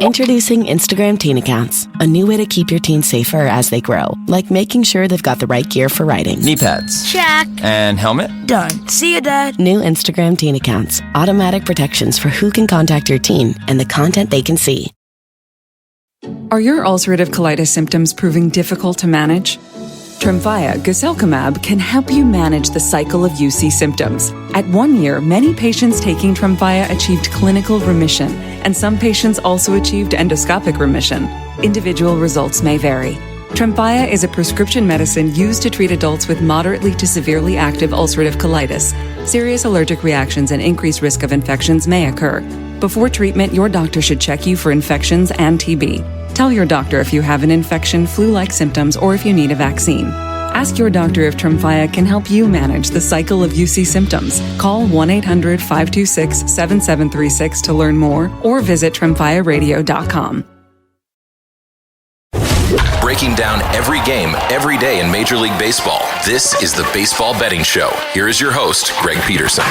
Introducing Instagram Teen Accounts, a new way to keep your teens safer as they grow, like making sure they've got the right gear for riding. Knee pads. Check. And helmet. Done. See you, Dad. New Instagram Teen Accounts, automatic protections for who can contact your teen and the content they can see. Are your ulcerative colitis symptoms proving difficult to manage? Tremfya guselkumab can help you manage the cycle of UC symptoms. At 1 year, many patients taking Tremfya achieved clinical remission, and some patients also achieved endoscopic remission. Individual results may vary. Tremfya is a prescription medicine used to treat adults with moderately to severely active ulcerative colitis. Serious allergic reactions and increased risk of infections may occur. Before treatment, your doctor should check you for infections and TB. Tell your doctor if you have an infection, flu-like symptoms, or if you need a vaccine. Ask your doctor if Tremfya can help you manage the cycle of UC symptoms. Call 1-800-526-7736 to learn more, or visit tremfyaradio.com. Breaking down every game, every day in Major League Baseball. This is the Baseball Betting Show. Here is your host, Greg Peterson.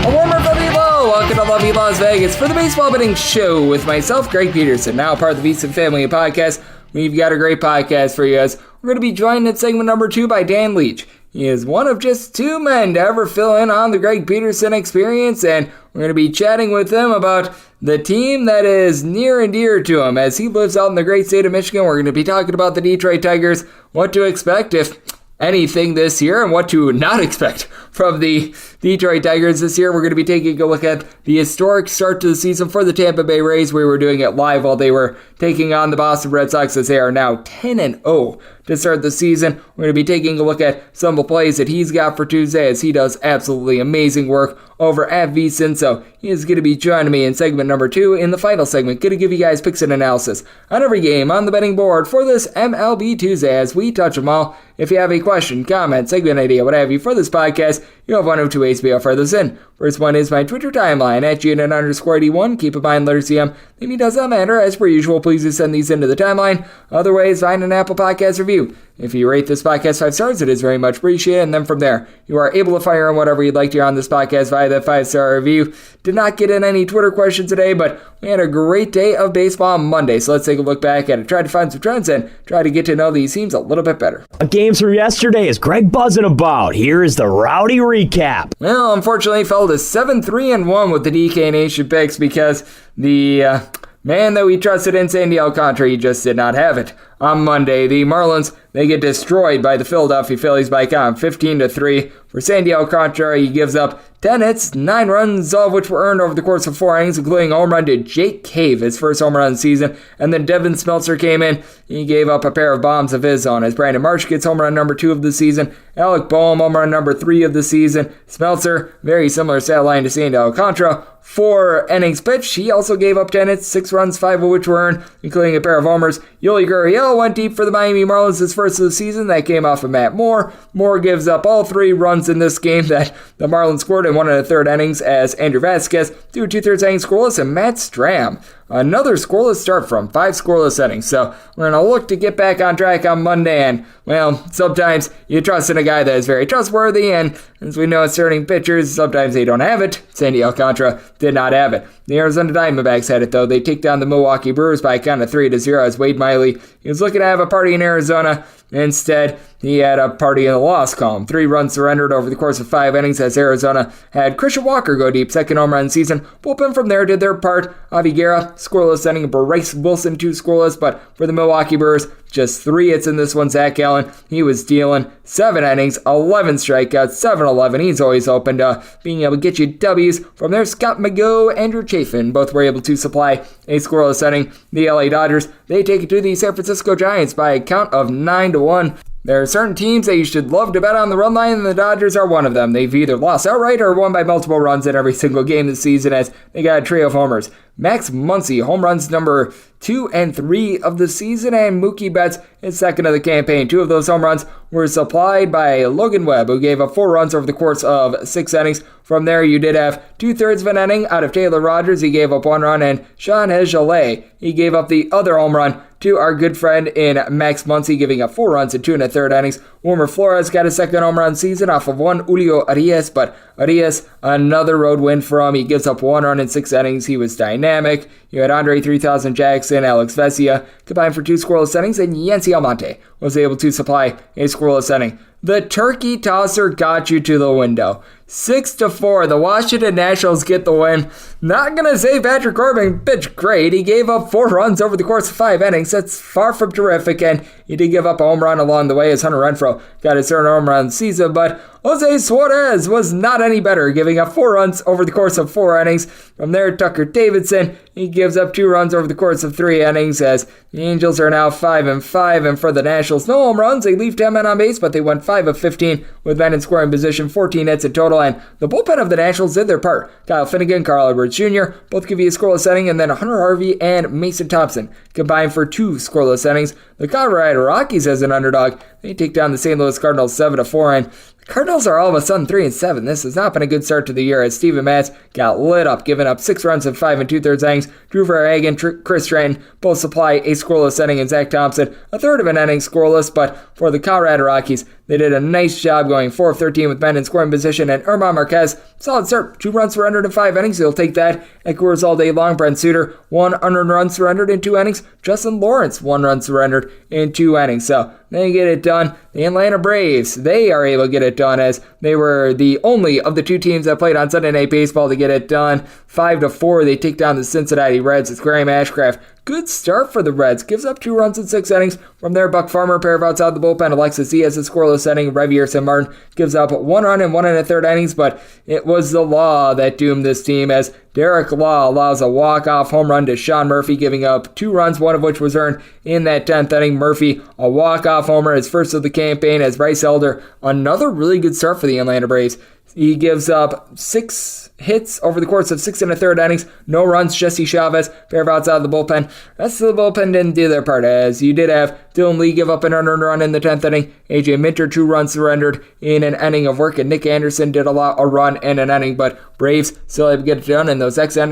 A warmer from below. Welcome to lovely Las Vegas for the Baseball Betting Show with myself, Greg Peterson, now part of the VSIN family of podcasts. We've got a great podcast for you as we're going to be joined in segment number 2 by Dan Leach. He is one of just 2 men to ever fill in on the Greg Peterson experience, and we're going to be chatting with him about the team that is near and dear to him as he lives out in the great state of Michigan. We're going to be talking about the Detroit Tigers, what to expect, if anything, this year, and what to not expect from the Detroit Tigers this year. We're going to be taking a look at the historic start to the season for the Tampa Bay Rays. We were doing it live while they were taking on the Boston Red Sox, as they are now 10-0 to start the season. We're going to be taking a look at some of the plays that he's got for Tuesday, as he does absolutely amazing work over at VSIN. So he is going to be joining me in segment number 2. In the final segment, going to give you guys picks and analysis on every game on the betting board for this MLB Tuesday as we touch them all. If you have a question, comment, segment idea, what have you for this podcast, you have one of 2 ways to be able to further this in. First one is my Twitter timeline at GNN_81. Keep in mind, letter CM. Maybe does not matter. As per usual, please do send these into the timeline. Other ways, find an Apple Podcast review. If you rate this podcast 5 stars, it is very much appreciated. And then from there, you are able to fire in whatever you'd like to hear on this podcast via that 5-star review. Did not get in any Twitter questions today, but we had a great day of baseball on Monday. So let's take a look back at it, try to find some trends, and try to get to know these teams a little bit better. Games from yesterday is Greg buzzing about. Here is the rowdy recap. Well, unfortunately, fell to 7-3-1 with the DK Nation picks because the man that we trusted in Sandy Alcantara, he just did not have it. On Monday, the Marlins, they get destroyed by the Philadelphia Phillies by count 15-3. For Sandy Alcantara, he gives up 10 hits, 9 runs, all of which were earned over the course of 4 innings, including a home run to Jake Cave, his first home run of the season. And then Devin Smeltzer came in. He gave up a pair of bombs of his own as Brandon Marsh gets home run number 2 of the season. Alec Boehm, home run number 3 of the season. Smeltzer, very similar stat line to Sandy Alcantara. 4 innings pitched. He also gave up 10 hits, 6 runs, 5 of which were earned, including a pair of homers. Yuli Gurriel went deep for the Miami Marlins his first of the season. That came off of Matt Moore. Moore gives up all 3 runs in this game that the Marlins scored in 1 1/3 innings as Andrew Vasquez threw 2/3 innings scoreless, and Matt Strahm, another scoreless start from 5 scoreless innings. So we're going to look to get back on track on Monday, and, well, sometimes you trust in a guy that is very trustworthy, and as we know, starting pitchers, sometimes they don't have it. Sandy Alcantara did not have it. The Arizona Diamondbacks had it, though. They take down the Milwaukee Brewers by a count of 3-0 as Wade Miley, he was looking to have a party in Arizona. Instead, he had a party in the loss column. 3 runs surrendered over the course of 5 innings as Arizona had Christian Walker go deep, second home run season. Bullpen from there did their part. Avi Guerra, scoreless inning. Bryce Wilson, 2 scoreless. But for the Milwaukee Brewers, just 3 hits in this one. Zach Allen, he was dealing 7 innings, 11 strikeouts, 7-11. He's always open to being able to get you W's. From there, Scott McGough, Andrew Chafin, both were able to supply a scoreless inning. The LA Dodgers, they take it to the San Francisco Giants by a count of 9-1. There are certain teams that you should love to bet on the run line, and the Dodgers are one of them. They've either lost outright or won by multiple runs in every single game this season as they got a trio of homers. Max Muncy, home runs number 2 and 3 of the season, and Mookie Betts is second of the campaign. 2 of those home runs were supplied by Logan Webb, who gave up 4 runs over the course of 6 innings. From there, you did have 2/3 of an inning out of Taylor Rogers. He gave up 1 run, and Sean Hegelet, he gave up the other home run to our good friend in Max Muncy, giving up 4 runs in 2 1/3 innings. Wilmer Flores got a second home run season off of one Julio Arias, but Arias, another road win for him. He gives up 1 run in 6 innings. He was dynamic. You had Andre 3000 Jackson, Alex Vesia combined for 2 scoreless innings, and Yency Almonte was able to supply a scoreless inning. The turkey tosser got you to the window. 6-4, the Washington Nationals get the win. Not going to say Patrick Corbin pitched great. He gave up 4 runs over the course of 5 innings. That's far from terrific, and he did give up a home run along the way as Hunter Renfroe got his third home run season, but Jose Suarez was not any better, giving up 4 runs over the course of 4 innings. From there, Tucker Davidson, he gives up 2 runs over the course of 3 innings as the Angels are now 5-5, and for the Nationals, no home runs. They leave 10 men on base, but they went 5 of 15 with men in scoring position, 14 hits in total, and the bullpen of the Nationals did their part. Kyle Finnegan, Carl Edwards Jr. both give you a scoreless inning, and then Hunter Harvey and Mason Thompson combined for 2 scoreless innings. The Colorado Rockies as an underdog, they take down the St. Louis Cardinals 7-4, and the Cardinals are all of a sudden 3-7. This has not been a good start to the year as Steven Matz got lit up, giving up 6 runs in 5 2/3 innings. Drew Verhagen, Chris Stratton both supply a scoreless inning, and Zach Thompson a third of an inning scoreless. But for the Colorado Rockies, they did a nice job going 4 of 13 with men in scoring position, and German Marquez, solid start, 2 runs surrendered in 5 innings. He'll take that at Coors all day long. Brent Suter, 1 unearned run surrendered in 2 innings. Justin Lawrence, 1 run surrendered in 2 innings. So they get it done. The Atlanta Braves, they are able to get it done as they were the only of the 2 teams that played on Sunday Night Baseball to get it done. 5-4, they take down the Cincinnati Reds. It's Graham Ashcraft. Good start for the Reds. Gives up 2 runs in 6 innings. From there, Buck Farmer, pair of outside the bullpen. Alexis Diaz, a scoreless inning. Revier St. Martin gives up 1 run in 1 1/3 innings, but it was the law that doomed this team as Derek Law allows a walk-off home run to Sean Murphy, giving up 2 runs, 1 of which was earned in that 10th inning. Murphy, a walk-off homer, his first of the campaign as Bryce Elder. Another really good start for the Atlanta Braves. He gives up 6 hits over the course of 6 1/3 innings. No runs. Jesse Chavez, pair of outside of the bullpen. The rest of the bullpen didn't do their part, as you did have Dylan Lee give up an unearned run in the 10th inning. AJ Minter, 2 runs surrendered in an inning of work, and Nick Anderson did a run in an inning, but Braves still able to get it done in those extra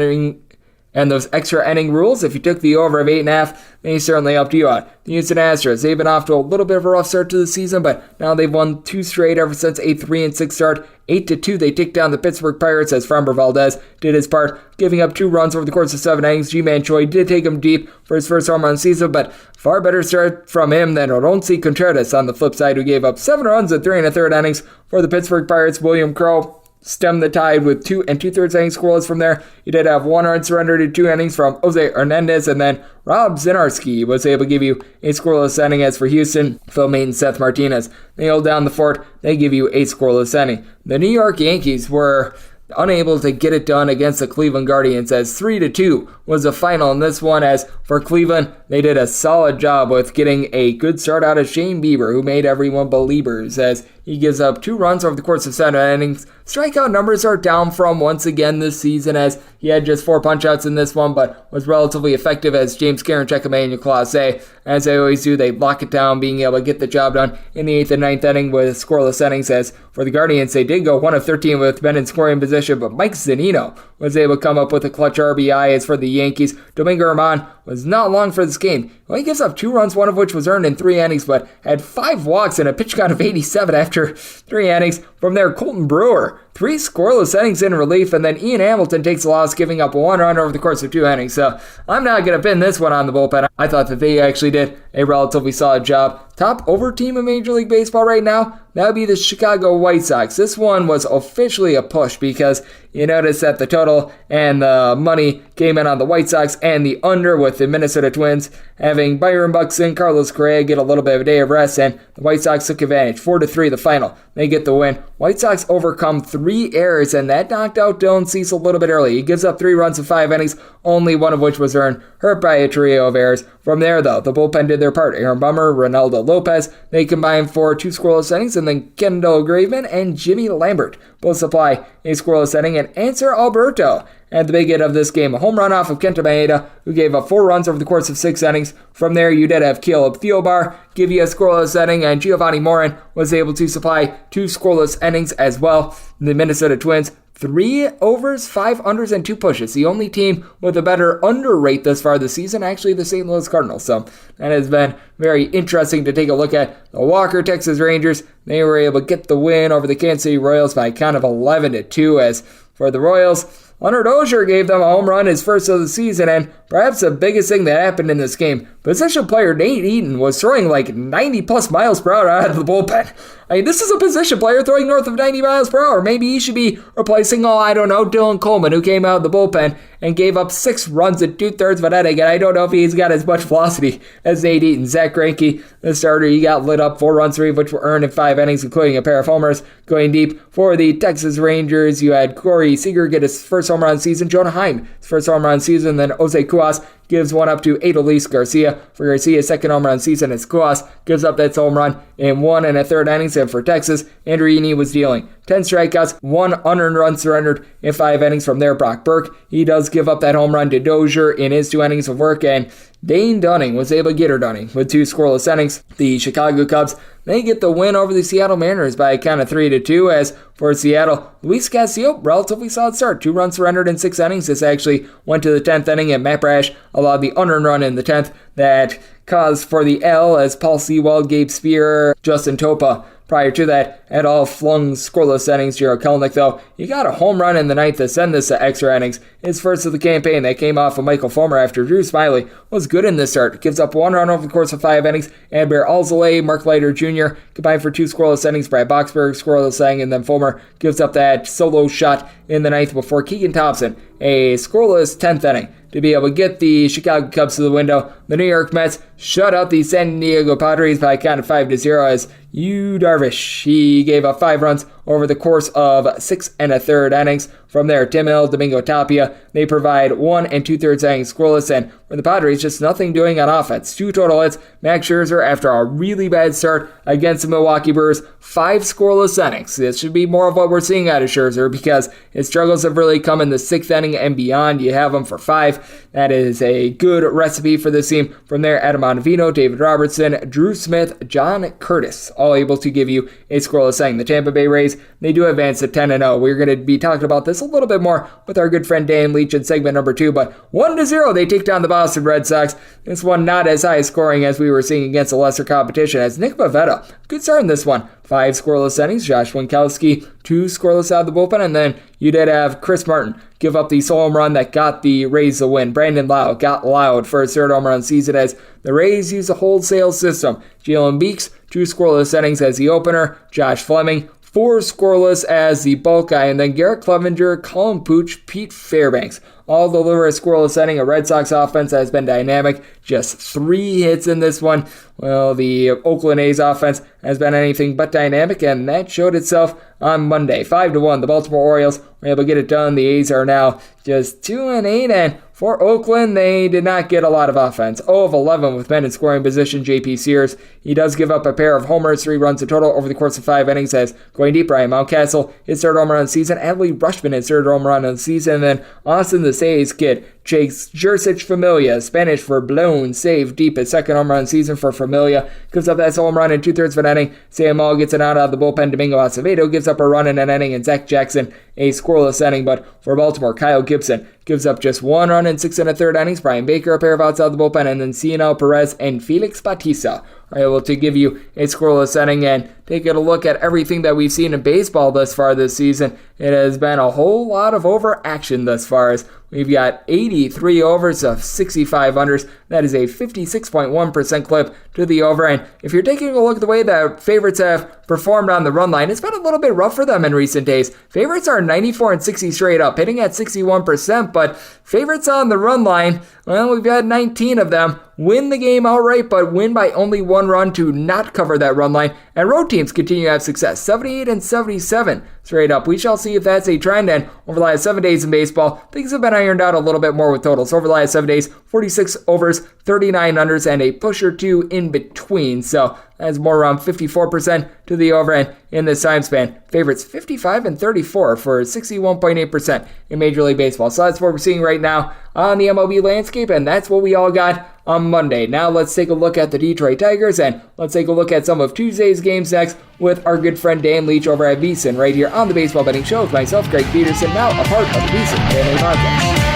inning rules. If you took the over of 8.5, they certainly helped you out. The Houston Astros, they've been off to a little bit of a rough start to the season, but now they've won 2 straight ever since a 3-6 start. 8-2, they take down the Pittsburgh Pirates as Framber Valdez did his part, giving up 2 runs over the course of 7 innings. G-Man Choi did take him deep for his first home run season, but far better start from him than Oronce Contreras on the flip side, who gave up 7 runs in 3 1/3 innings for the Pittsburgh Pirates. William Crowe stemmed the tide with 2 2/3 innings scoreless from there. He did have 1 run surrendered in 2 innings from Jose Hernandez, and then Rob Zinarski was able to give you a scoreless inning. As for Houston, Phil Maton, Seth Martinez, they hold down the fort. They give you a scoreless inning. The New York Yankees were unable to get it done against the Cleveland Guardians as 3-2 was the final in this one. As for Cleveland, they did a solid job with getting a good start out of Shane Bieber, who made everyone believers, as he gives up 2 runs over the course of 7 innings. Strikeout numbers are down from once again this season, as he had just 4 punch-outs in this one, but was relatively effective as James Karinchak, Emmanuel Clase. As they always do, they lock it down, being able to get the job done in the 8th and 9th inning with scoreless innings. As for the Guardians, they did go 1 of 13 with men in scoring position, but Mike Zunino was able to come up with a clutch RBI. As for the Yankees, Domingo Germán was not long for this game. He gives up 2 runs, 1 of which was earned in 3 innings, but had 5 walks and a pitch count of 87 after 3 innings. From there, Colton Brewer, 3 scoreless innings in relief, and then Ian Hamilton takes a loss, giving up 1 run over the course of 2 innings. So I'm not going to pin this one on the bullpen. I thought that they actually did a relatively solid job. Top over team in Major League Baseball right now, that would be the Chicago White Sox. This one was officially a push because you notice that the total and the money came in on the White Sox and the under, with the Minnesota Twins having Byron Buxton, Carlos Correa get a little bit of a day of rest, and the White Sox took advantage. 4-3 the final. They get the win. White Sox overcome 3 errors, and that knocked out Dylan Cease a little bit early. He gives up 3 runs in 5 innings, only 1 of which was earned, hurt by a trio of errors. From there, though, the bullpen did their part. Aaron Bummer, Ronaldo Lopez, they combined for 2 scoreless innings, and then Kendall Graveman and Jimmy Lambert both supply a scoreless inning, and Answer Alberto at the big hit of this game, a home run off of Kenta Maeda, who gave up 4 runs over the course of 6 innings. From there, you did have Caleb Thielbar give you a scoreless inning, and Giovanni Morin was able to supply 2 scoreless innings as well. The Minnesota Twins 3 overs, 5 unders, and 2 pushes. The only team with a better under rate thus far this season, actually the St. Louis Cardinals. So that has been very interesting to take a look at. The Walker Texas Rangers, they were able to get the win over the Kansas City Royals by a count of 11-2. As for the Royals, Hunter Dozier gave them a home run, his first of the season, and perhaps the biggest thing that happened in this game, position player Nate Eaton was throwing like 90-plus miles per hour out of the bullpen. I mean, this is a position player throwing north of 90 miles per hour. Maybe he should be replacing, Dylan Coleman, who came out of the bullpen and gave up 6 runs and 2/3 of an inning, and I don't know if he's got as much velocity as Nate Eaton. Zach Greinke, the starter, he got lit up, 4 runs, 3 of which were earned in 5 innings, including a pair of homers. Going deep for the Texas Rangers, you had Corey Seager get his first home run season, Jonah Heim, his first home run season, then Jose Cuas gives one up to Adolis Garcia. For Garcia's second home run season, as Cuas gives up that home run in 1 1/3 innings. And for Texas, Andrew Heaney was dealing 10 strikeouts, 1 unearned run surrendered in 5 innings. From there, Brock Burke, he does give up that home run to Dozier in his 2 innings of work, and Dane Dunning was able to get her Dunning with 2 scoreless innings. The Chicago Cubs, they get the win over the Seattle Mariners by a count of 3-2. As for Seattle, Luis Castillo, relatively solid start. 2 runs surrendered in 6 innings. This actually went to the 10th inning, and Matt Brash allowed the unearned run in the 10th that caused for the L, as Paul Sewald, Gabe Spear, Justin Topa prior to that had all flung scoreless innings. Jarrell Kelenic, though, he got a home run in the 9th to send this to extra innings. His first of the campaign that came off of Michael Fulmer after Drew Smiley was good in this start. Gives up 1 run over the course of 5 innings. And Bear Alzolay, Mark Leiter Jr. combined for 2 scoreless innings. Brad Boxberg scoreless inning, and then Fulmer gives up that solo shot in the 9th before Keegan Thompson, a scoreless 10th inning, to be able to get the Chicago Cubs to the window. The New York Mets shut out the San Diego Padres by a count of 5-0, as Yu Darvish, he gave up 5 runs over the course of 6 1/3 innings. From there, Tim Hill, Domingo Tapia, they provide 1 2/3 innings scoreless, and for the Padres, just nothing doing on offense. 2 total hits. Max Scherzer, after a really bad start against the Milwaukee Brewers, 5 scoreless innings. This should be more of what we're seeing out of Scherzer, because his struggles have really come in the 6th inning and beyond. You have him for 5. That is a good recipe for this team. From there, Adam Ottavino, David Robertson, Drew Smith, John Curtis, all able to give you a scoreless inning. The Tampa Bay Rays, they do advance to 10-0. We're going to be talking about this a little bit more with our good friend Dan Leach in segment number 2, but 1-0 they take down the Boston Red Sox. This one not as high scoring as we were seeing against a lesser competition, as Nick Pivetta, good start in this one. 5 scoreless innings. Josh Winkowski, 2 scoreless out of the bullpen, and then you did have Chris Martin give up the solo home run that got the Rays the win. Brandon Lau got loud for his 3rd home run season, as the Rays use a wholesale system. Jalen Beeks, 2 scoreless innings as the opener. Josh Fleming, 4 scoreless as the bulk guy, and then Garrett Clevenger, Colin Pooch, Pete Fairbanks all deliver a scoreless inning. A Red Sox offense that has been dynamic. Just 3 hits in this one. Well, the Oakland A's offense has been anything but dynamic, and that showed itself on Monday. 5-1, the Baltimore Orioles were able to get it done. The A's are now just 2-8, and for Oakland, they did not get a lot of offense. 0 of 11 with men in scoring position. J.P. Sears, he does give up a pair of homers, 3 runs in total over the course of 5 innings. As going deep, Ryan Mountcastle, his 3rd home run of the season. Adley Rutschman, his 3rd home run of the season. And then Austin the A's kid, Chase Jersich Familia, Spanish for blown, save deep, his 2nd home run season for Familia. Gives up that home run in 2/3 of an inning. Sam All gets an out of the bullpen. Domingo Acevedo gives up a run in an inning, and Zach Jackson a scoreless inning. But for Baltimore, Kyle Gibson gives up just 1 run in 6 1/3 innings. Brian Baker, a pair of outs out of the bullpen, and then Cionel Perez and Felix Bautista are able to give you a scoreless inning. And taking a look at everything that we've seen in baseball thus far this season, it has been a whole lot of overaction thus far, as we've got 83 overs of 65 unders. That is a 56.1% clip to the over. And if you're taking a look at the way that favorites have performed on the run line, it's been a little bit rough for them in recent days. Favorites are 94 and 60 straight up, hitting at 61%, but favorites on the run line, well, we've had 19 of them win the game outright, but win by only 1 run to not cover that run line. And road teams continue to have success, 78 and 77 straight up. We shall see if that's a trend. And over the last 7 days in baseball, things have been ironed out a little bit more with totals. Over the last 7 days, 46 overs, 39 unders, and a push or 2 in between. So that's more around 54% to the over. And in this time span, favorites 55 and 34 for 61.8% in Major League Baseball. So that's what we're seeing right now on the MLB landscape, and that's what we all got on Monday. Now let's take a look at the Detroit Tigers, and let's take a look at some of Tuesday's games next with our good friend Dan Leach over at VSIN right here on the Baseball Betting Show with myself, Greg Peterson, now a part of the VSIN Family Podcast.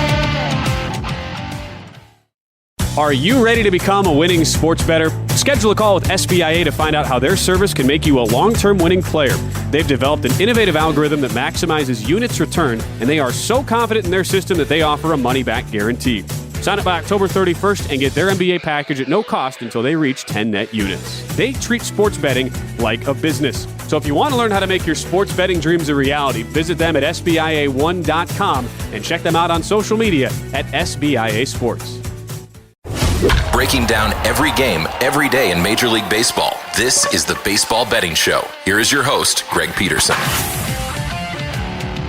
Are you ready to become a winning sports bettor? Schedule a call with SBIA to find out how their service can make you a long-term winning player. They've developed an innovative algorithm that maximizes units returned, and they are so confident in their system that they offer a money-back guarantee. Sign up by October 31st and get their MBA package at no cost until they reach 10 net units. They treat sports betting like a business. So if you want to learn how to make your sports betting dreams a reality, visit them at SBIA1.com and check them out on social media at SBIA Sports. Breaking down every game, every day in Major League Baseball. This is the Baseball Betting Show. Here is your host, Greg Peterson.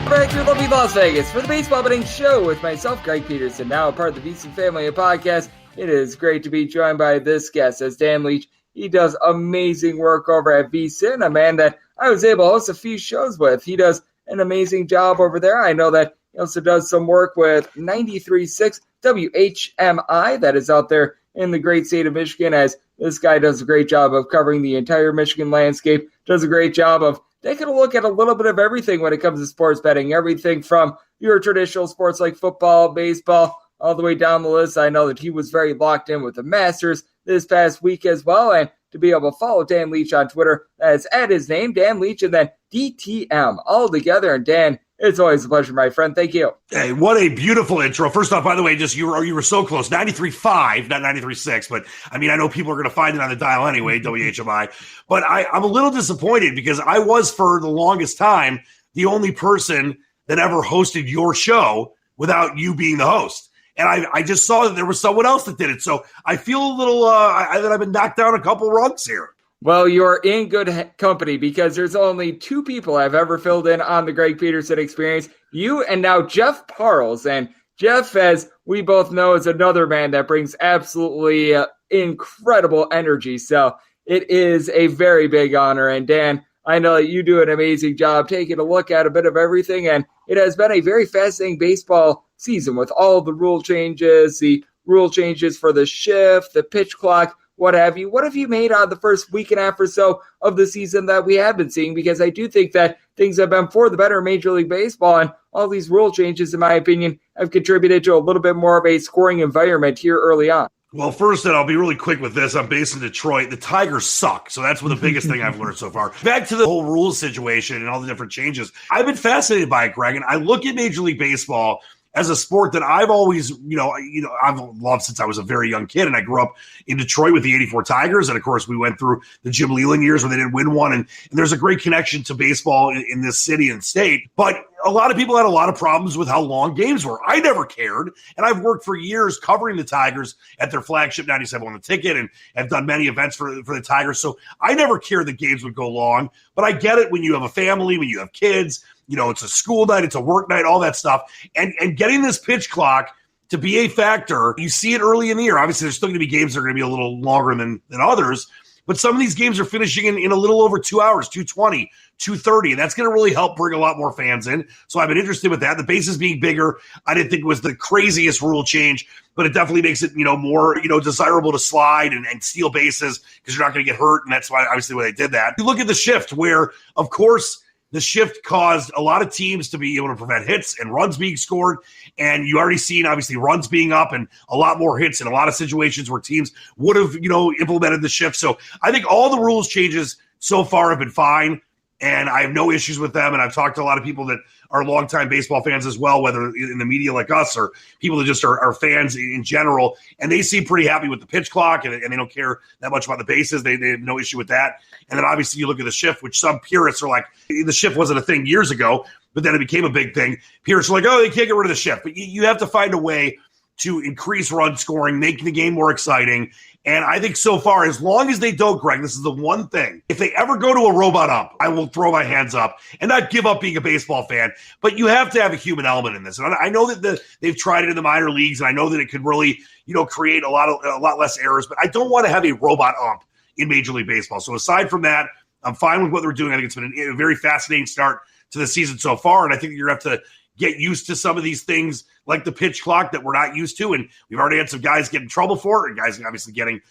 Back to lovely Las Vegas for the Baseball Betting Show with myself, Greg Peterson, now a part of the VSIN Family Podcast. It is great to be joined by this guest as Dan Leach. He does amazing work over at VSIN, a man that I was able to host a few shows with. He does an amazing job over there. I know that he also does some work with 93.6 WHMI that is out there in the great state of Michigan, as this guy does a great job of covering the entire Michigan landscape, does a great job of taking a look at a little bit of everything when it comes to sports betting, everything from your traditional sports like football, baseball, all the way down the list. I know that he was very locked in with the Masters this past week as well, and to be able to follow Dan Leach on Twitter, that's at his name, Dan Leach, and then DTM all together. And Dan, it's always a pleasure, my friend. Thank you. Hey, what a beautiful intro. First off, by the way, just you were so close. 93.5, not 93.6, but I mean, I know people are going to find it on the dial anyway, WHMI. But I'm a little disappointed because I was, for the longest time, the only person that ever hosted your show without you being the host. And I just saw that there was someone else that did it. So I feel a little that I've been knocked down a couple rungs here. Well, you're in good company because there's only two people I've ever filled in on the Greg Peterson Experience, you and now Jeff Parles. And Jeff, as we both know, is another man that brings absolutely incredible energy. So it is a very big honor. And Dan, I know that you do an amazing job taking a look at a bit of everything. And it has been a very fascinating baseball season with all the rule changes for the shift, the pitch clock, what have you. What have you made out of the first week and a half or so of the season that we have been seeing? Because I do think that things have been for the better in Major League Baseball, and all these rule changes, in my opinion, have contributed to a little bit more of a scoring environment here early on. Well, first, and I'll be really quick with this. I'm based in Detroit. The Tigers suck. So that's the biggest thing I've learned so far. Back to the whole rules situation and all the different changes. I've been fascinated by it, Greg, and I look at Major League Baseball as a sport that I've always, I've loved since I was a very young kid. And I grew up in Detroit with the 84 Tigers. And of course, we went through the Jim Leyland years where they didn't win one. And there's a great connection to baseball in this city and state. But a lot of people had a lot of problems with how long games were. I never cared. And I've worked for years covering the Tigers at their flagship 97 on the ticket and have done many events for the Tigers. So I never cared that games would go long. But I get it when you have a family, when you have kids. It's a school night, it's a work night, all that stuff. And getting this pitch clock to be a factor, you see it early in the year. Obviously, there's still going to be games that are going to be a little longer than others. But some of these games are finishing in a little over 2 hours, 2:20, 2:30. And that's going to really help bring a lot more fans in. So I've been interested with that. The bases being bigger, I didn't think it was the craziest rule change, but it definitely makes it, more, desirable to slide and steal bases because you're not going to get hurt. And that's why, obviously, why they did that. You look at the shift where, of course, the shift caused a lot of teams to be able to prevent hits and runs being scored. And you already seen, obviously, runs being up and a lot more hits in a lot of situations where teams would have, implemented the shift. So I think all the rules changes so far have been fine. And I have no issues with them. And I've talked to a lot of people that are longtime baseball fans as well, whether in the media like us or people that just are fans in general. And they seem pretty happy with the pitch clock and they don't care that much about the bases. They have no issue with that. And then obviously you look at the shift, which some purists are like, the shift wasn't a thing years ago, but then it became a big thing. Purists are like, oh, they can't get rid of the shift. But you have to find a way to increase run scoring, make the game more exciting. And I think so far, as long as they don't, Greg, this is the one thing. If they ever go to a robot ump, I will throw my hands up and not give up being a baseball fan. But you have to have a human element in this. And I know that they've tried it in the minor leagues, and I know that it could really, create a lot less errors. But I don't want to have a robot ump in Major League Baseball. So aside from that, I'm fine with what they're doing. I think it's been a very fascinating start to the season so far, and I think you're going to have to get used to some of these things like the pitch clock that we're not used to. And we've already had some guys get in trouble for it, and guys obviously getting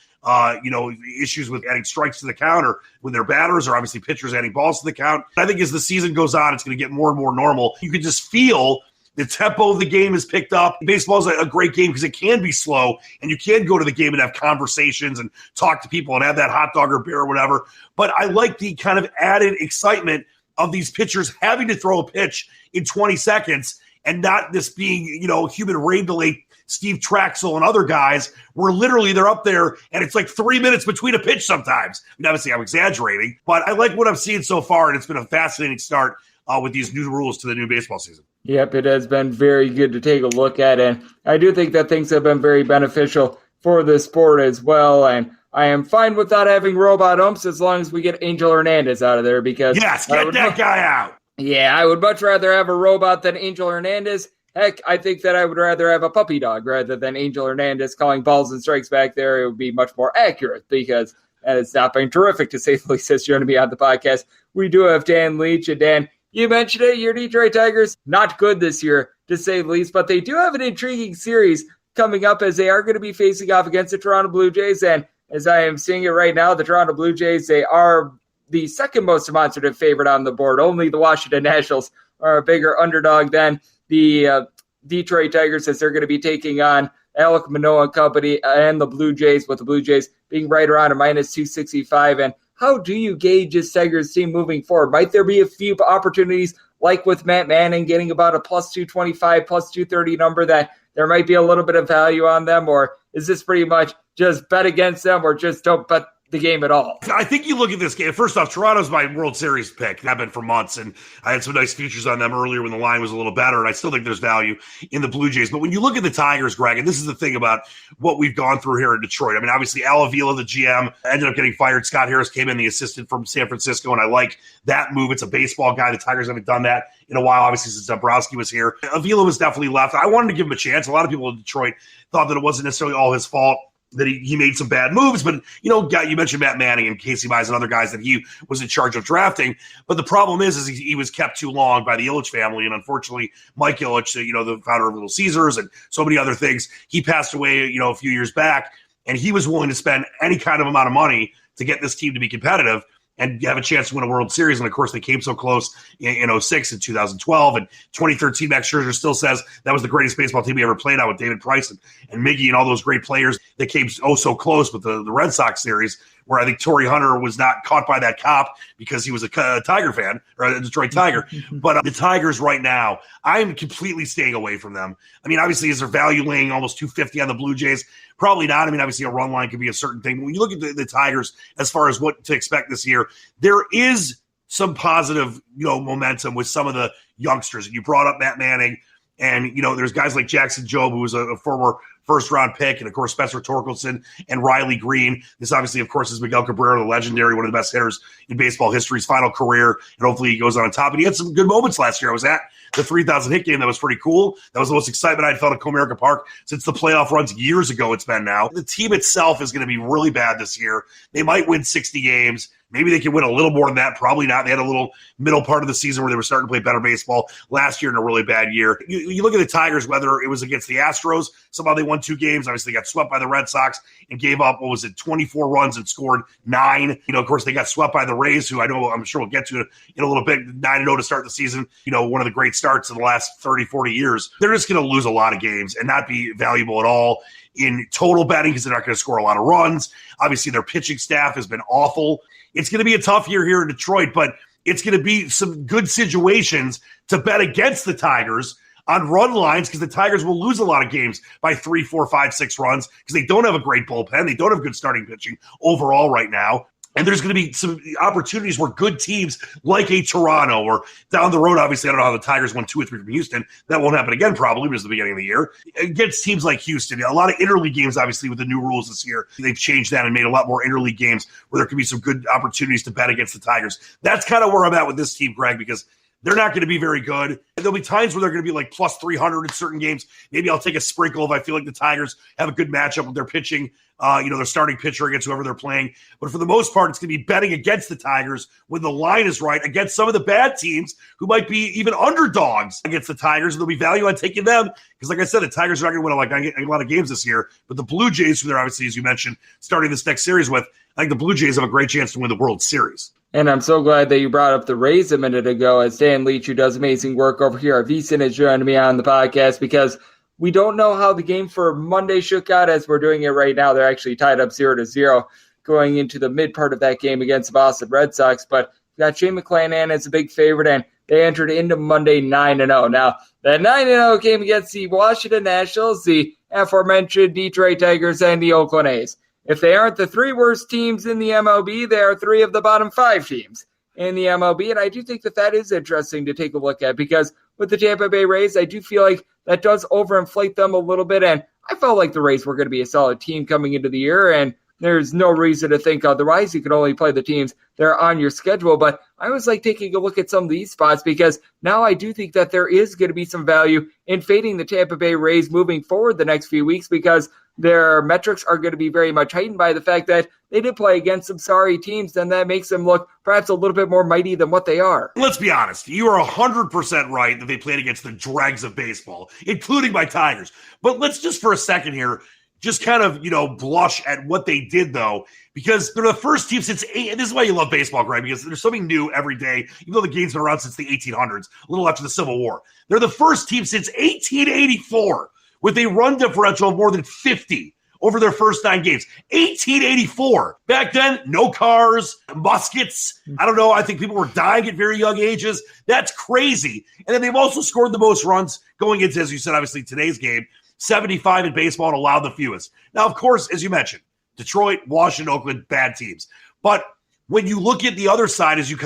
issues with adding strikes to the count, or when they're batters, or obviously pitchers adding balls to the count. I think as the season goes on, it's going to get more and more normal. You can just feel the tempo of the game is picked up. Baseball is a great game because it can be slow, and you can go to the game and have conversations and talk to people and have that hot dog or beer or whatever. But I like the kind of added excitement of these pitchers having to throw a pitch in 20 seconds and not this being, human rain delay, Steve Traxel and other guys, where literally they're up there and it's like 3 minutes between a pitch sometimes. I mean, obviously, I'm exaggerating, but I like what I'm seeing so far, and it's been a fascinating start with these new rules to the new baseball season. Yep, it has been very good to take a look at, and I do think that things have been very beneficial for the sport as well, and I am fine with not having robot umps as long as we get Angel Hernandez out of there, because yes, get that guy out. Yeah, I would much rather have a robot than Angel Hernandez. Heck, I think that I would rather have a puppy dog rather than Angel Hernandez calling balls and strikes back there. It would be much more accurate, because that has not been terrific, to say the least, as you're going to be on the podcast. We do have Dan Leach, and Dan, you mentioned it, your Detroit Tigers, not good this year, to say the least, but they do have an intriguing series coming up, as they are going to be facing off against the Toronto Blue Jays, and as I am seeing it right now, the Toronto Blue Jays, they are the second most demonstrative favorite on the board. Only the Washington Nationals are a bigger underdog than the Detroit Tigers, as they're going to be taking on Alek Manoah and company and the Blue Jays, with the Blue Jays being right around a minus 265. And how do you gauge this Tigers team moving forward? Might there be a few opportunities, like with Matt Manning getting about a plus 225, plus 230 number, that there might be a little bit of value on them? Or is this pretty much just bet against them, or just don't bet the game at all? I think you look at this game. First off, Toronto's my World Series pick. I've been for months, and I had some nice futures on them earlier when the line was a little better, and I still think there's value in the Blue Jays. But when you look at the Tigers, Greg, and this is the thing about what we've gone through here in Detroit. I mean, obviously, Al Avila, the GM, ended up getting fired. Scott Harris came in, the assistant from San Francisco, and I like that move. It's a baseball guy. The Tigers haven't done that in a while, obviously, since Dombrowski was here. Avila was definitely left. I wanted to give him a chance. A lot of people in Detroit thought that it wasn't necessarily all his fault, that he made some bad moves, but you mentioned Matt Manning and Casey Mize and other guys that he was in charge of drafting. But the problem is he was kept too long by the Ilitch family, and unfortunately, Mike Ilitch, the founder of Little Caesars and so many other things, he passed away, a few years back, and he was willing to spend any kind of amount of money to get this team to be competitive and have a chance to win a World Series. And, of course, they came so close in 06 and 2012. And 2013, Max Scherzer still says that was the greatest baseball team he ever played on, with David Price and Miggy and all those great players that came so close with the Red Sox series, where I think Torrey Hunter was not caught by that cop because he was a Tiger fan, or a Detroit Tiger. But the Tigers right now, I'm completely staying away from them. I mean, obviously, is there value laying almost 250 on the Blue Jays? Probably not. I mean, obviously, a run line could be a certain thing. But when you look at the Tigers, as far as what to expect this year, there is some positive, momentum with some of the youngsters. You brought up Matt Manning, and, there's guys like Jackson Jobe, who was a former first-round pick, and, of course, Spencer Torkelson and Riley Green. This, obviously, of course, is Miguel Cabrera, the legendary, one of the best hitters in baseball history, his final career, and hopefully he goes on top. And he had some good moments last year. I was at the 3,000 hit game. That was pretty cool. That was the most excitement I'd felt at Comerica Park since the playoff runs years ago. It's been now. The team itself is going to be really bad this year. They might win 60 games. Maybe they can win a little more than that. Probably not. They had a little middle part of the season where they were starting to play better baseball last year in a really bad year. You look at the Tigers, whether it was against the Astros, somehow they won 2 games. Obviously, they got swept by the Red Sox and gave up, 24 runs and scored 9. Of course, they got swept by the Rays, who I'm sure we'll get to in a little bit, 9-0 to start the season. One of the great starts in the last 30, 40 years. They're just going to lose a lot of games and not be valuable at all in total betting, because they're not going to score a lot of runs. Obviously, their pitching staff has been awful. It's going to be a tough year here in Detroit, but it's going to be some good situations to bet against the Tigers on run lines, because the Tigers will lose a lot of games by 3, 4, 5, 6 runs, because they don't have a great bullpen. They don't have good starting pitching overall right now. And there's going to be some opportunities where good teams like a Toronto, or down the road, obviously, I don't know how the Tigers won 2 or 3 from Houston. That won't happen again probably, because it's the beginning of the year. Against teams like Houston, a lot of interleague games, obviously, with the new rules this year. They've changed that and made a lot more interleague games where there could be some good opportunities to bet against the Tigers. That's kind of where I'm at with this team, Greg, because they're not going to be very good. And there'll be times where they're going to be like plus 300 in certain games. Maybe I'll take a sprinkle if I feel like the Tigers have a good matchup with their pitching, their starting pitcher against whoever they're playing. But for the most part, it's going to be betting against the Tigers when the line is right against some of the bad teams who might be even underdogs against the Tigers. And there'll be value on taking them because, like I said, the Tigers are not going to win a lot of games this year. But the Blue Jays, who they're obviously, as you mentioned, starting this next series with, I think the Blue Jays have a great chance to win the World Series. And I'm so glad that you brought up the Rays a minute ago, as Dan Leach, who does amazing work over here at VSIN, has joined me on the podcast, because we don't know how the game for Monday shook out as we're doing it right now. They're actually tied up 0-0 going into the mid part of that game against the Boston Red Sox. But we got Shane McClanahan as a big favorite, and they entered into Monday 9-0. Now, that 9-0 game against the Washington Nationals, the aforementioned Detroit Tigers, and the Oakland A's. If they aren't the three worst teams in the MLB, they are three of the bottom five teams in the MLB. And I do think that is interesting to take a look at, because with the Tampa Bay Rays, I do feel like that does overinflate them a little bit. And I felt like the Rays were going to be a solid team coming into the year, and there's no reason to think otherwise. You can only play the teams that are on your schedule. But I always like taking a look at some of these spots, because now I do think that there is going to be some value in fading the Tampa Bay Rays moving forward the next few weeks, because their metrics are going to be very much heightened by the fact that they did play against some sorry teams, and that makes them look perhaps a little bit more mighty than what they are. Let's be honest. You are 100% right that they played against the dregs of baseball, including my Tigers. But let's just for a second here just kind of, blush at what they did, though, because they're the first team since and this is why you love baseball, Greg, because there's something new every day, even though the game's been around since the 1800s, a little after the Civil War. They're the first team since 1884 with a run differential of more than 50 over their first 9 games. 1884. Back then, no cars, muskets. I don't know. I think people were dying at very young ages. That's crazy. And then they've also scored the most runs going into, as you said, obviously today's game, 75 in baseball, and allowed the fewest. Now, of course, as you mentioned, Detroit, Washington, Oakland, bad teams. But when you look at the other side, as you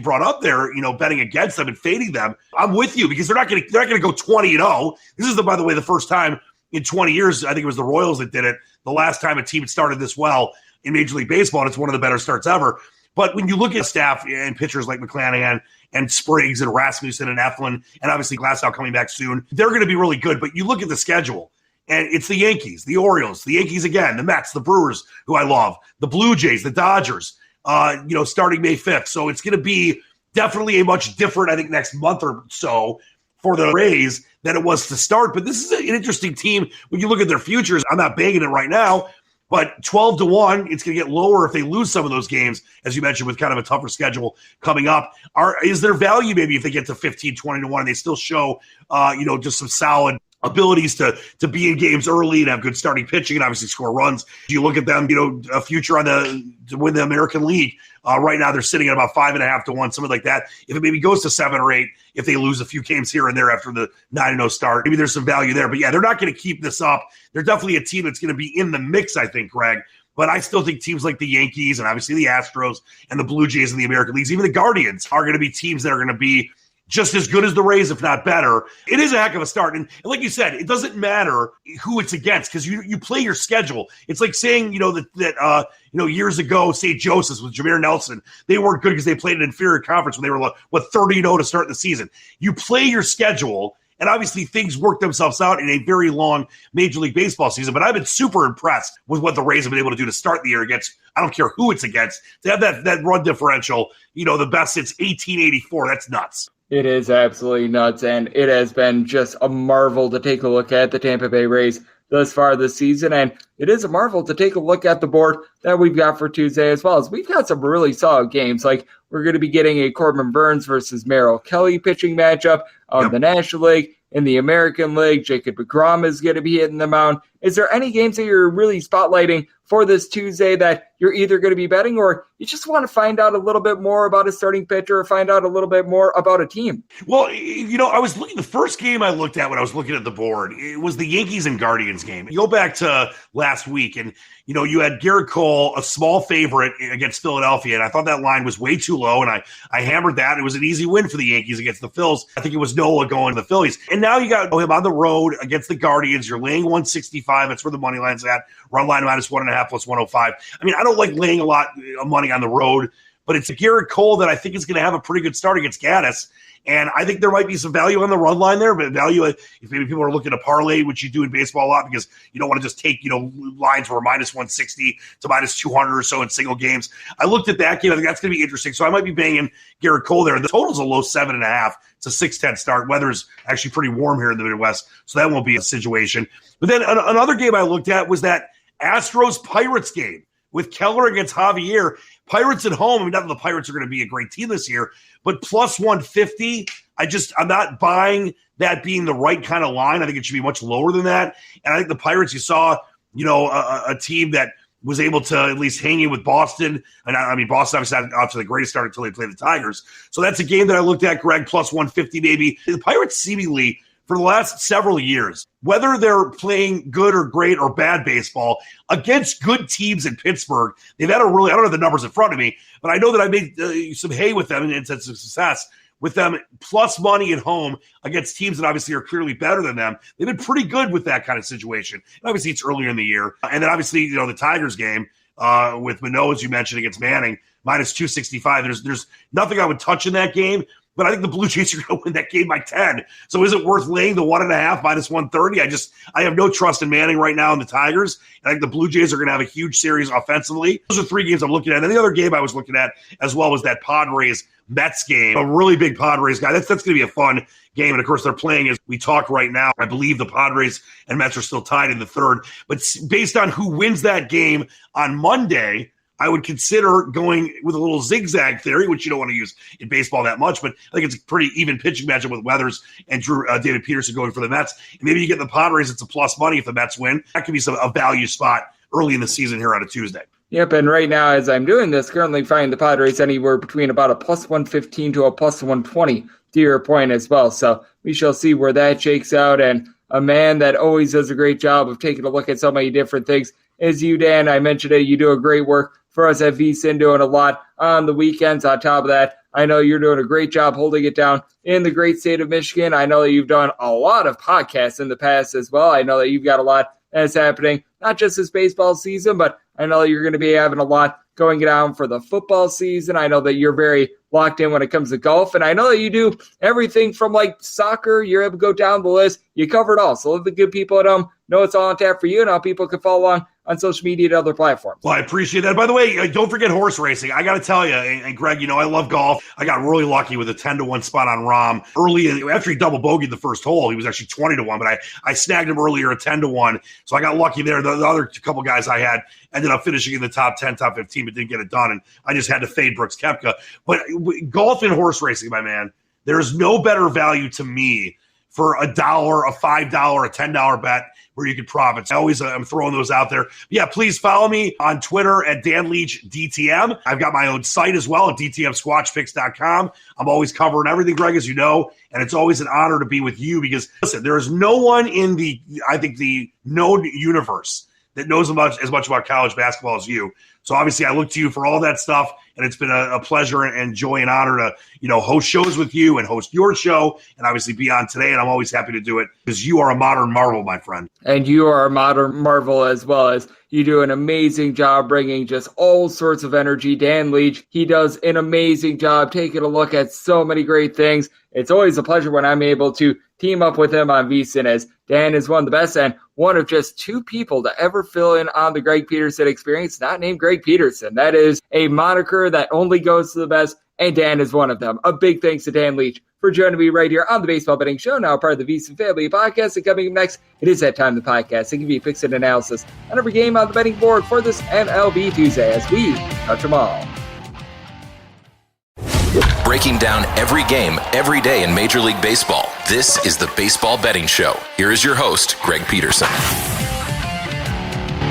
brought up there, betting against them and fading them, I'm with you, because they're not going to go 20-0. This is by the way, the first time in 20 years. I think it was the Royals that did it. The last time a team had started this well in Major League Baseball, and it's one of the better starts ever. But when you look at staff and pitchers like McClanahan and Spriggs and Rasmussen and Eflin, and obviously Glasnow coming back soon, they're going to be really good. But you look at the schedule, and it's the Yankees, the Orioles, the Yankees again, the Mets, the Brewers, who I love, the Blue Jays, the Dodgers, starting May 5th. So it's going to be definitely a much different, I think, next month or so for the Rays than it was to start. But this is an interesting team when you look at their futures. I'm not banging it right now, but 12-1, it's going to get lower if they lose some of those games, as you mentioned, with kind of a tougher schedule coming up. Is there value maybe if they get to 15, 20-1 and they still show, just some solid abilities to be in games early and have good starting pitching and obviously score runs? Do you look at them, a future to win the American League? Right now they're sitting at about 5.5-1, something like that. If it maybe goes to 7 or 8, if they lose a few games here and there after the 9-0 start, maybe there's some value there. But yeah, they're not going to keep this up. They're definitely a team that's going to be in the mix, I think, Greg. But I still think teams like the Yankees and obviously the Astros and the Blue Jays in the American Leagues, even the Guardians, are going to be teams that are going to be just as good as the Rays, if not better. It is a heck of a start. And like you said, it doesn't matter who it's against, because you play your schedule. It's like saying, that years ago, St. Joseph's with Jameer Nelson, they weren't good because they played an inferior conference when they were, 30-0 to start the season. You play your schedule, and obviously things work themselves out in a very long Major League Baseball season. But I've been super impressed with what the Rays have been able to do to start the year against, I don't care who it's against, to have that run differential, the best since 1884. That's nuts. It is absolutely nuts, and it has been just a marvel to take a look at the Tampa Bay Rays thus far this season, and it is a marvel to take a look at the board that we've got for Tuesday as well. As we've got some really solid games, like we're going to be getting a Corbin Burns versus Merrill Kelly pitching matchup on the National League. In the American League, Jacob deGrom is going to be hitting the mound. Is there any games that you're really spotlighting for this Tuesday that you're either going to be betting, or you just want to find out a little bit more about a starting pitcher or find out a little bit more about a team? Well, I was looking, the first game I looked at when I was looking at the board, it was the Yankees and Guardians game. You go back to last week and, you had Garrett Cole, a small favorite against Philadelphia, and I thought that line was way too low, and I hammered that. It was an easy win for the Yankees against the Phils. I think it was Nola going to the Phillies. And now you got him on the road against the Guardians. You're laying 165. That's where the money line's at. Run line -1.5 plus 105. I mean, I don't like laying a lot of money on the road, but it's a Garrett Cole that I think is going to have a pretty good start against Gaddis. And I think there might be some value on the run line there, but value if maybe people are looking to parlay, which you do in baseball a lot, because you don't want to just take, lines where minus 160 to minus 200 or so in single games. I looked at that game. I think that's going to be interesting. So I might be banging Garrett Cole there. The total's a low 7.5. It's a 6-10 start. Weather's actually pretty warm here in the Midwest, so that won't be a situation. But then another game I looked at was that Astros-Pirates game with Keller against Javier. Pirates at home. I mean, not that the Pirates are going to be a great team this year, but plus 150, I'm not buying that being the right kind of line. I think it should be much lower than that. And I think the Pirates, you saw, a team that was able to at least hang in with Boston. And I mean, Boston obviously not off to the greatest start until they played the Tigers. So that's a game that I looked at, Greg, plus 150 maybe. The Pirates seemingly, for the last several years, whether they're playing good or great or bad baseball against good teams in Pittsburgh, they've had I don't have the numbers in front of me, but I know that I made some hay with them and had some success with them plus money at home against teams that obviously are clearly better than them. They've been pretty good with that kind of situation. And obviously, it's earlier in the year. And then obviously, the Tigers game with Mano, as you mentioned, against Manning, minus 265. There's nothing I would touch in that game. But I think the Blue Jays are going to win that game by 10. So is it worth laying the 1.5 minus 130? I have no trust in Manning right now in the Tigers. I think the Blue Jays are going to have a huge series offensively. Those are 3 games I'm looking at. And the other game I was looking at as well was that Padres-Mets game. A really big Padres guy. That's going to be a fun game. And, of course, they're playing as we talk right now. I believe the Padres and Mets are still tied in the third. But based on who wins that game on Monday, I would consider going with a little zigzag theory, which you don't want to use in baseball that much, but I think it's a pretty even pitching matchup with Weathers and David Peterson going for the Mets. And maybe you get the Padres, it's a plus money if the Mets win. That could be a value spot early in the season here on a Tuesday. Yep, and right now as I'm doing this, currently finding the Padres anywhere between about a plus 115 to a plus 120 to your point as well. So we shall see where that shakes out. And a man that always does a great job of taking a look at so many different things is you, Dan. I mentioned it. You do a great work for us at VSIN, doing a lot on the weekends. On top of that, I know you're doing a great job holding it down in the great state of Michigan. I know that you've done a lot of podcasts in the past as well. I know that you've got a lot that's happening, not just this baseball season, but I know that you're going to be having a lot going down for the football season. I know that you're very locked in when it comes to golf, and I know that you do everything from like soccer. You're able to go down the list. You cover it all. So let the good people at home know it's all on tap for you, and how people can follow along on social media and other platforms. Well, I appreciate that. By the way, don't forget horse racing. I got to tell you, and Greg, I love golf. I got really lucky with a 10-1 spot on Rahm early. After he double bogeyed the first hole, he was actually 20-1, but I snagged him earlier at 10-1. So I got lucky there. The other couple guys I had ended up finishing in the top 10, top 15, but didn't get it done. And I just had to fade Brooks Koepka. But golf and horse racing, my man, there's no better value to me for $1, a $5, a $10 bet where you could profit. I always I'm throwing those out there. But yeah, please follow me on Twitter at Dan Leach DTM. I've got my own site as well at DTMSquatchPicks.com. I'm always covering everything, Greg, as you know, and it's always an honor to be with you because, listen, there is no one in the known universe that knows as much about college basketball as you. So obviously I look to you for all that stuff, and it's been a pleasure and joy and honor to, host shows with you and host your show and obviously be on today. And I'm always happy to do it because you are a modern marvel, my friend. And you are a modern marvel as well, as you do an amazing job bringing just all sorts of energy. Dan Leach, he does an amazing job taking a look at so many great things. It's always a pleasure when I'm able to team up with him on VSIN, as Dan is one of the best and one of just 2 people to ever fill in on the Greg Peterson experience, not named Greg Peterson. That is a moniker that only goes to the best, and Dan is one of them. A big thanks to Dan Leach for joining me right here on the Baseball Betting Show, now part of the VSIN Family Podcast. And coming up next, it is that time of the podcast to give you picks and analysis on every game on the betting board for this MLB Tuesday as we touch them all. Breaking down every game, every day in Major League Baseball. This is the Baseball Betting Show. Here is your host, Greg Peterson.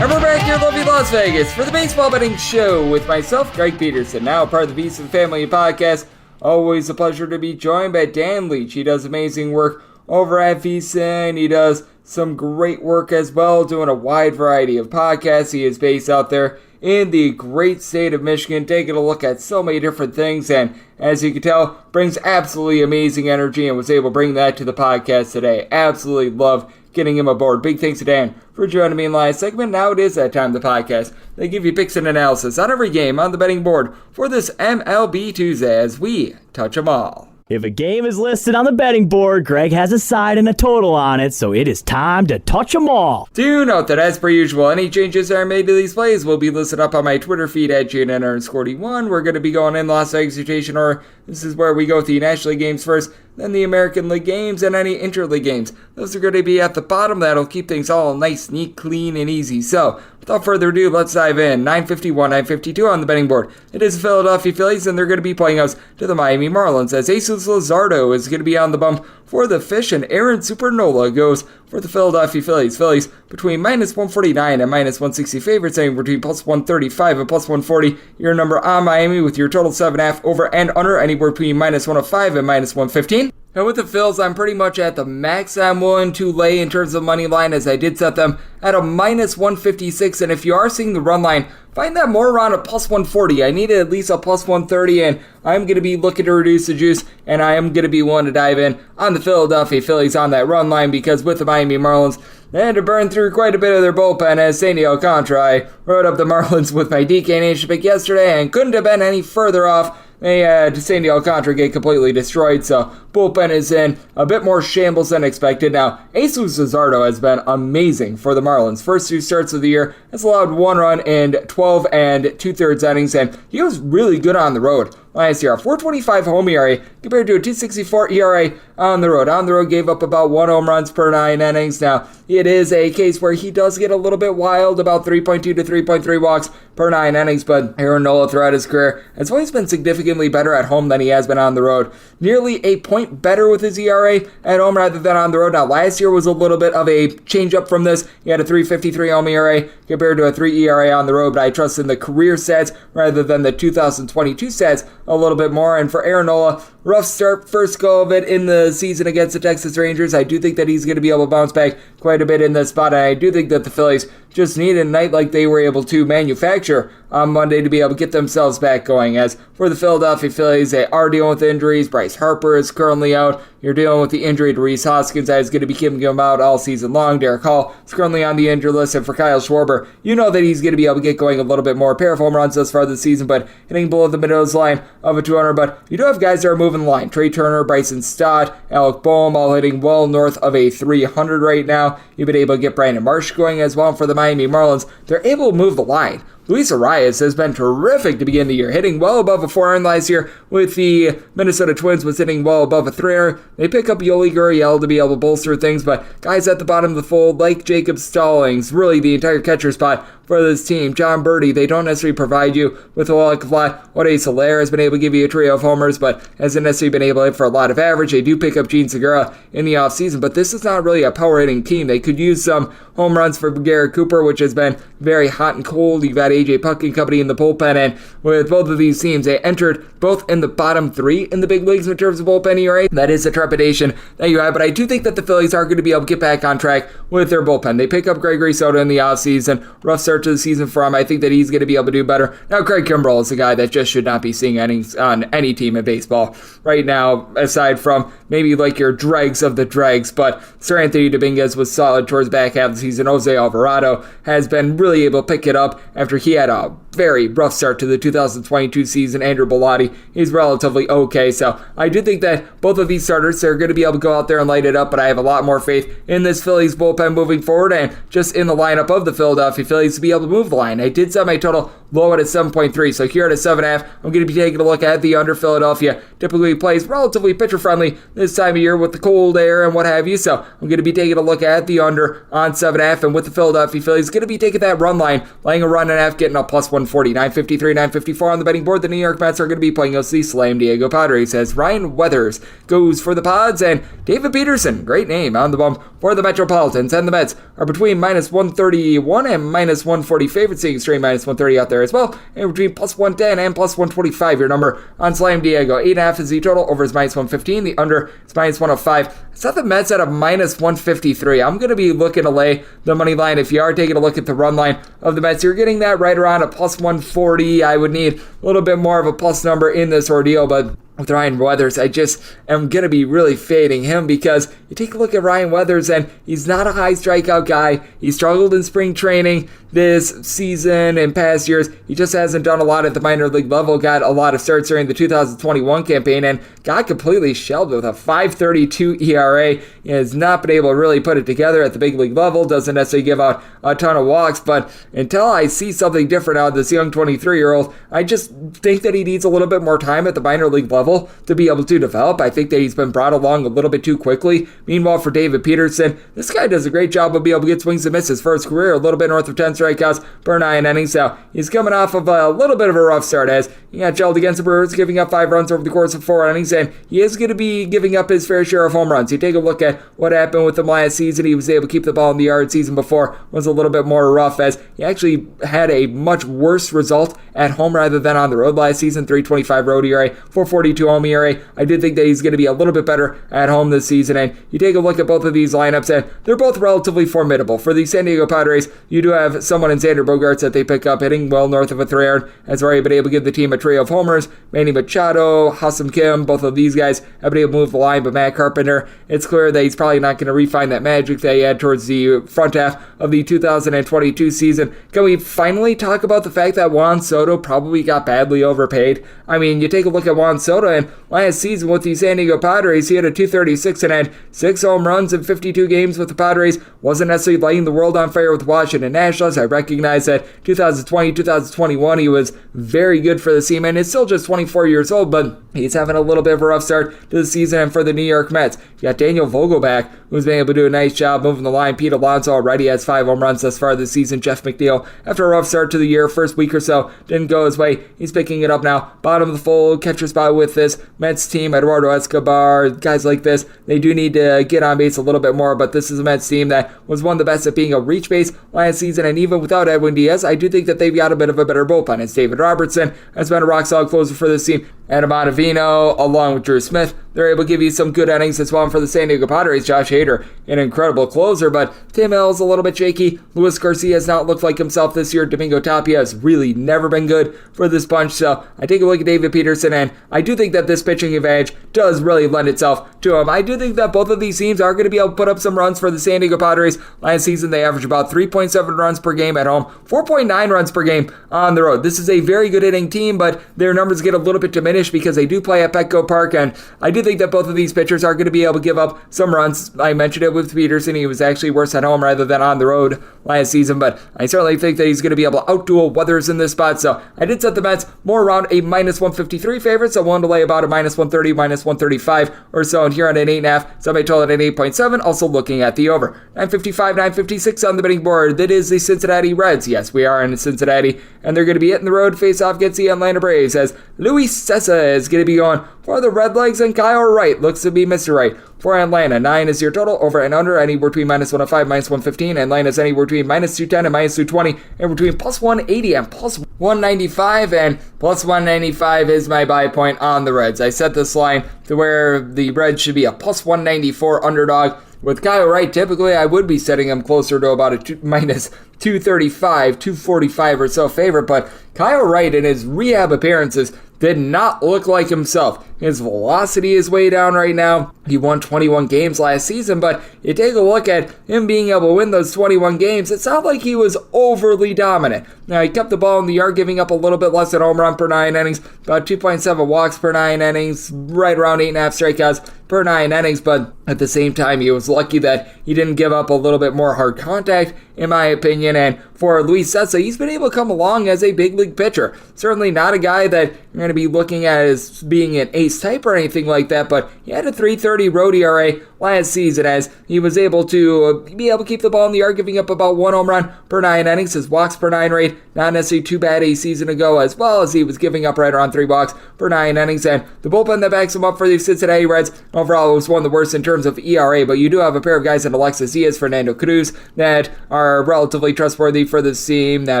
And we're back here in lovely Las Vegas for the Baseball Betting Show with myself, Greg Peterson, now part of the VSIN Family Podcast. Always a pleasure to be joined by Dan Leach. He does amazing work over at VSIN. He does some great work as well, doing a wide variety of podcasts. He is based out there in the great state of Michigan, taking a look at so many different things, and as you can tell, brings absolutely amazing energy and was able to bring that to the podcast today. Absolutely love getting him aboard. Big thanks to Dan for joining me in last segment. Now it is that time of the podcast. They give you picks and analysis on every game on the betting board for this MLB Tuesday as we touch them all. If a game is listed on the betting board, Greg has a side and a total on it, so it is time to touch them all. Do note that, as per usual, any changes that are made to these plays will be listed up on my Twitter feed at JNN_D1. We're going to be going in Las Vegas rotation, or this is where we go with the National League games first, then the American League games, and any interleague games. Those are going to be at the bottom. That'll keep things all nice, neat, clean, and easy. So, without further ado, let's dive in. 951, 952 on the betting board. It is the Philadelphia Phillies, and they're going to be playing host to the Miami Marlins, as Jesus Luzardo is going to be on the bump for the Fish, and Aaron Supernola goes for the Philadelphia Phillies. Phillies between minus 149 and minus 160 favorites, saying between plus 135 and plus 140. Your number on Miami with your total 7.5 over and under anywhere between minus 105 and minus 115. And with the Phils, I'm pretty much at the max I'm willing to lay in terms of money line, as I did set them at a minus 156. And if you are seeing the run line, find that more around a plus 140. I needed at least a plus 130, and I'm going to be looking to reduce the juice, and I am going to be willing to dive in on the Philadelphia Phillies on that run line, because with the Miami Marlins, they had to burn through quite a bit of their bullpen, as Sandy Alcantara. I wrote up the Marlins with my DK Nation pick yesterday and couldn't have been any further off. They had Sandy Alcantara get completely destroyed, so bullpen is in a bit more shambles than expected. Now, Jesus Luzardo has been amazing for the Marlins. First two starts of the year has allowed 1 run in 12 and 2/3 innings, and he was really good on the road last year. A 4.25 home ERA compared to a 2.64 ERA on the road. On the road, gave up about 1 home runs per 9 innings. Now, it is a case where he does get a little bit wild, about 3.2 to 3.3 walks per 9 innings, but Aaron Nola throughout his career has always been significantly better at home than he has been on the road. Nearly a point better with his ERA at home rather than on the road. Now, last year was a little bit of a change up from this. He had a 3.53 home ERA compared to a 3 ERA on the road, but I trust in the career stats rather than the 2022 stats a little bit more. And for Aaron Nola, rough start, first go of it in the season against the Texas Rangers. I do think that he's going to be able to bounce back quite a bit in this spot, and I do think that the Phillies just need a night like they were able to manufacture on Monday to be able to get themselves back going. As for the Philadelphia Phillies, they are dealing with injuries. Bryce Harper is currently out. You're dealing with the injury to Rhys Hoskins that is going to be keeping him out all season long. Derek Hall is currently on the injured list, and for Kyle Schwarber, you know that he's going to be able to get going a little bit more. A pair of home runs thus far this season, but hitting below the middle of the line of a 200. But you do have guys that are moving the line. Trey Turner, Bryson Stott, Alec Boehm, all hitting well north of a 300 right now. You've been able to get Brandon Marsh going as well. For the Miami Marlins, they're able to move the line. Luis Arias has been terrific to begin the year, hitting well above a 400 last year with the Minnesota Twins, was hitting well above a 300. They pick up Yoli Gurriel to be able to bolster things, but guys at the bottom of the fold, like Jacob Stallings, really the entire catcher spot for this team. John Birdie, they don't necessarily provide you with a lot of lot. Jorge Soler has been able to give you a trio of homers, but hasn't necessarily been able to hit for a lot of average. They do pick up Gene Segura in the offseason, but this is not really a power hitting team. They could use some home runs for Garrett Cooper, which has been very hot and cold. You've got AJ Puck and company in the bullpen, and with both of these teams, they entered both in the bottom 3 in the big leagues in terms of bullpen ERA. That is a trepidation that you have, but I do think that the Phillies are going to be able to get back on track with their bullpen. They pick up Gregory Soto in the offseason. Rough start to the season for him. I think that he's going to be able to do better. Now, Craig Kimbrell is a guy that just should not be seeing on any team in baseball right now, aside from maybe like your dregs of the dregs, but Sir Anthony Dominguez was solid towards the back half of the season. Jose Alvarado has been really able to pick it up after he had a very rough start to the 2022 season. Andrew Bellotti is relatively okay, so I do think that both of these starters are going to be able to go out there and light it up, but I have a lot more faith in this Phillies bullpen moving forward and just in the lineup of the Philadelphia Phillies to be able to move the line. I did set my total low at a 7.3, so here at a 7.5, I'm going to be taking a look at the under. Philadelphia typically plays relatively pitcher friendly this time of year with the cold air and what have you, so I'm going to be taking a look at the under on 7.5, and with the Philadelphia Phillies, going to be taking that run line, laying a run and a half, getting a plus 140, 953, 954 on the betting board. The New York Mets are going to be playing against the Slam Diego Padres as Ryan Weathers goes for the Pods, and David Peterson, great name, on the bump for the Metropolitans, and the Mets are between minus 131 and minus 140 favorites, seeing straight minus 130 out there as well, and between plus 110 and plus 125, your number on Slam Diego. 8.5 is the total, over is minus 115, the under is minus 105. I set the Mets at a minus 153. I'm going to be looking to lay the money line. If you are taking a look at the run line of the Mets, you're getting that right around a plus 140. I would need a little bit more of a plus number in this ordeal, but with Ryan Weathers. I just am going to be really fading him because you take a look at Ryan Weathers and he's not a high strikeout guy. He struggled in spring training this season and past years. He just hasn't done a lot at the minor league level. Got a lot of starts during the 2021 campaign and got completely shelved with a 5.32 ERA. He has not been able to really put it together at the big league level. Doesn't necessarily give out a ton of walks, but until I see something different out of this young 23-year-old, I just think that he needs a little bit more time at the minor league level to be able to develop. I think that he's been brought along a little bit too quickly. Meanwhile, for David Peterson, this guy does a great job of being able to get swings and misses for his career. A little bit north of 10 strikeouts per 9 innings. Now, he's coming off of a little bit of a rough start as he got gelled against the Brewers, giving up 5 runs over the course of 4 innings, and he is going to be giving up his fair share of home runs. You take a look at what happened with him last season. He was able to keep the ball in the yard. Season before was a little bit more rough as he actually had a much worse result at home rather than on the road last season. 3.25 road ERA, 4.42 home ERA. I do think that he's going to be a little bit better at home this season, and you take a look at both of these lineups, and they're both relatively formidable. For the San Diego Padres, you do have someone in Xander Bogaerts that they pick up, hitting well north of a 300, has already been able to give the team a trio of homers. Manny Machado, Ha-Seong Kim, both of these guys have been able to move the line, but Matt Carpenter, it's clear that he's probably not going to refine that magic that he had towards the front half of the 2022 season. Can we finally talk about the fact that Juan Soto probably got badly overpaid? I mean, you take a look at Juan Soto, and last season with the San Diego Padres, he had a 236 and had 6 home runs in 52 games with the Padres. Wasn't necessarily lighting the world on fire with the Washington Nationals. I recognize that 2020, 2021, he was very good for the team, and is still just 24 years old, but he's having a little bit of a rough start to the season. And for the New York Mets, you got Daniel Vogelbach, who's been able to do a nice job moving the line. Pete Alonso already has 5 home runs thus far this season. Jeff McNeil, after a rough start to the year, first week or so, didn't go his way. He's picking it up now. Bottom of the fold, catcher spot with this Mets team. Eduardo Escobar, guys like this, they do need to get on base a little bit more, but this is a Mets team that was one of the best at being a reach base last season, and even without Edwin Diaz, I do think that they've got a bit of a better bullpen. It's David Robertson has been a rock-solid closer for this team. Adam Ottavino, along with Drew Smith, they're able to give you some good innings as well. And for the San Diego Padres, Josh Hader, an incredible closer, but Tim Hill's a little bit shaky. Luis Garcia has not looked like himself this year. Domingo Tapia has really never been good for this bunch, so I take a look at David Peterson, and I do think that this pitching advantage does really lend itself to him. I do think that both of these teams are going to be able to put up some runs for the San Diego Padres. Last season, they averaged about 3.7 runs per game at home, 4.9 runs per game on the road. This is a very good hitting team, but their numbers get a little bit diminished because they do play at Petco Park, and I do think that both of these pitchers are going to be able to give up some runs. I mentioned it with Peterson. He was actually worse at home rather than on the road last season, but I certainly think that he's going to be able to outduel Weathers in this spot, so I did set the Mets more around a minus 153 favorite, so one to lay about a minus 130, minus 135 or so, and here on an 8.5, somebody told it at 8.7, also looking at the over. 955, 956 on the betting board. That is the Cincinnati Reds. Yes, we are in Cincinnati, and they're going to be hitting the road face-off against the Atlanta Braves as Luis Cessa is going to be going for the Redlegs, and Kyle Wright looks to be Mr. Wright. For Atlanta, 9 is your total, over and under, anywhere between minus 105, minus 115. Atlanta's anywhere between minus 210 and minus 220, and between plus 180 and plus 195, and plus 195 is my buy point on the Reds. I set this line to where the Reds should be a plus 194 underdog. With Kyle Wright, typically I would be setting him closer to about a minus 235, 245 or so favorite, but Kyle Wright in his rehab appearances did not look like himself. His velocity is way down right now. He won 21 games last season, but you take a look at him being able to win those 21 games, it's not like he was overly dominant. Now, he kept the ball in the yard, giving up a little bit less than home run per 9 innings, about 2.7 walks per 9 innings, right around 8.5 strikeouts per 9 innings, but at the same time, he was lucky that he didn't give up a little bit more hard contact, in my opinion, and for Luis Cessa, he's been able to come along as a big league pitcher. Certainly not a guy that you're going to be looking at as being an ace type or anything like that, but he had a 3.30 road ERA last season as he was able to keep the ball in the yard, giving up about 1 home run per 9 innings. His walks per 9 rate, not necessarily too bad a season ago, as well as he was giving up right around 3 walks per 9 innings, and the bullpen that backs him up for the Cincinnati Reds overall was one of the worst in terms of ERA, but you do have a pair of guys in Alexis Diaz, Fernando Cruz, that are relatively trustworthy for this team. Now,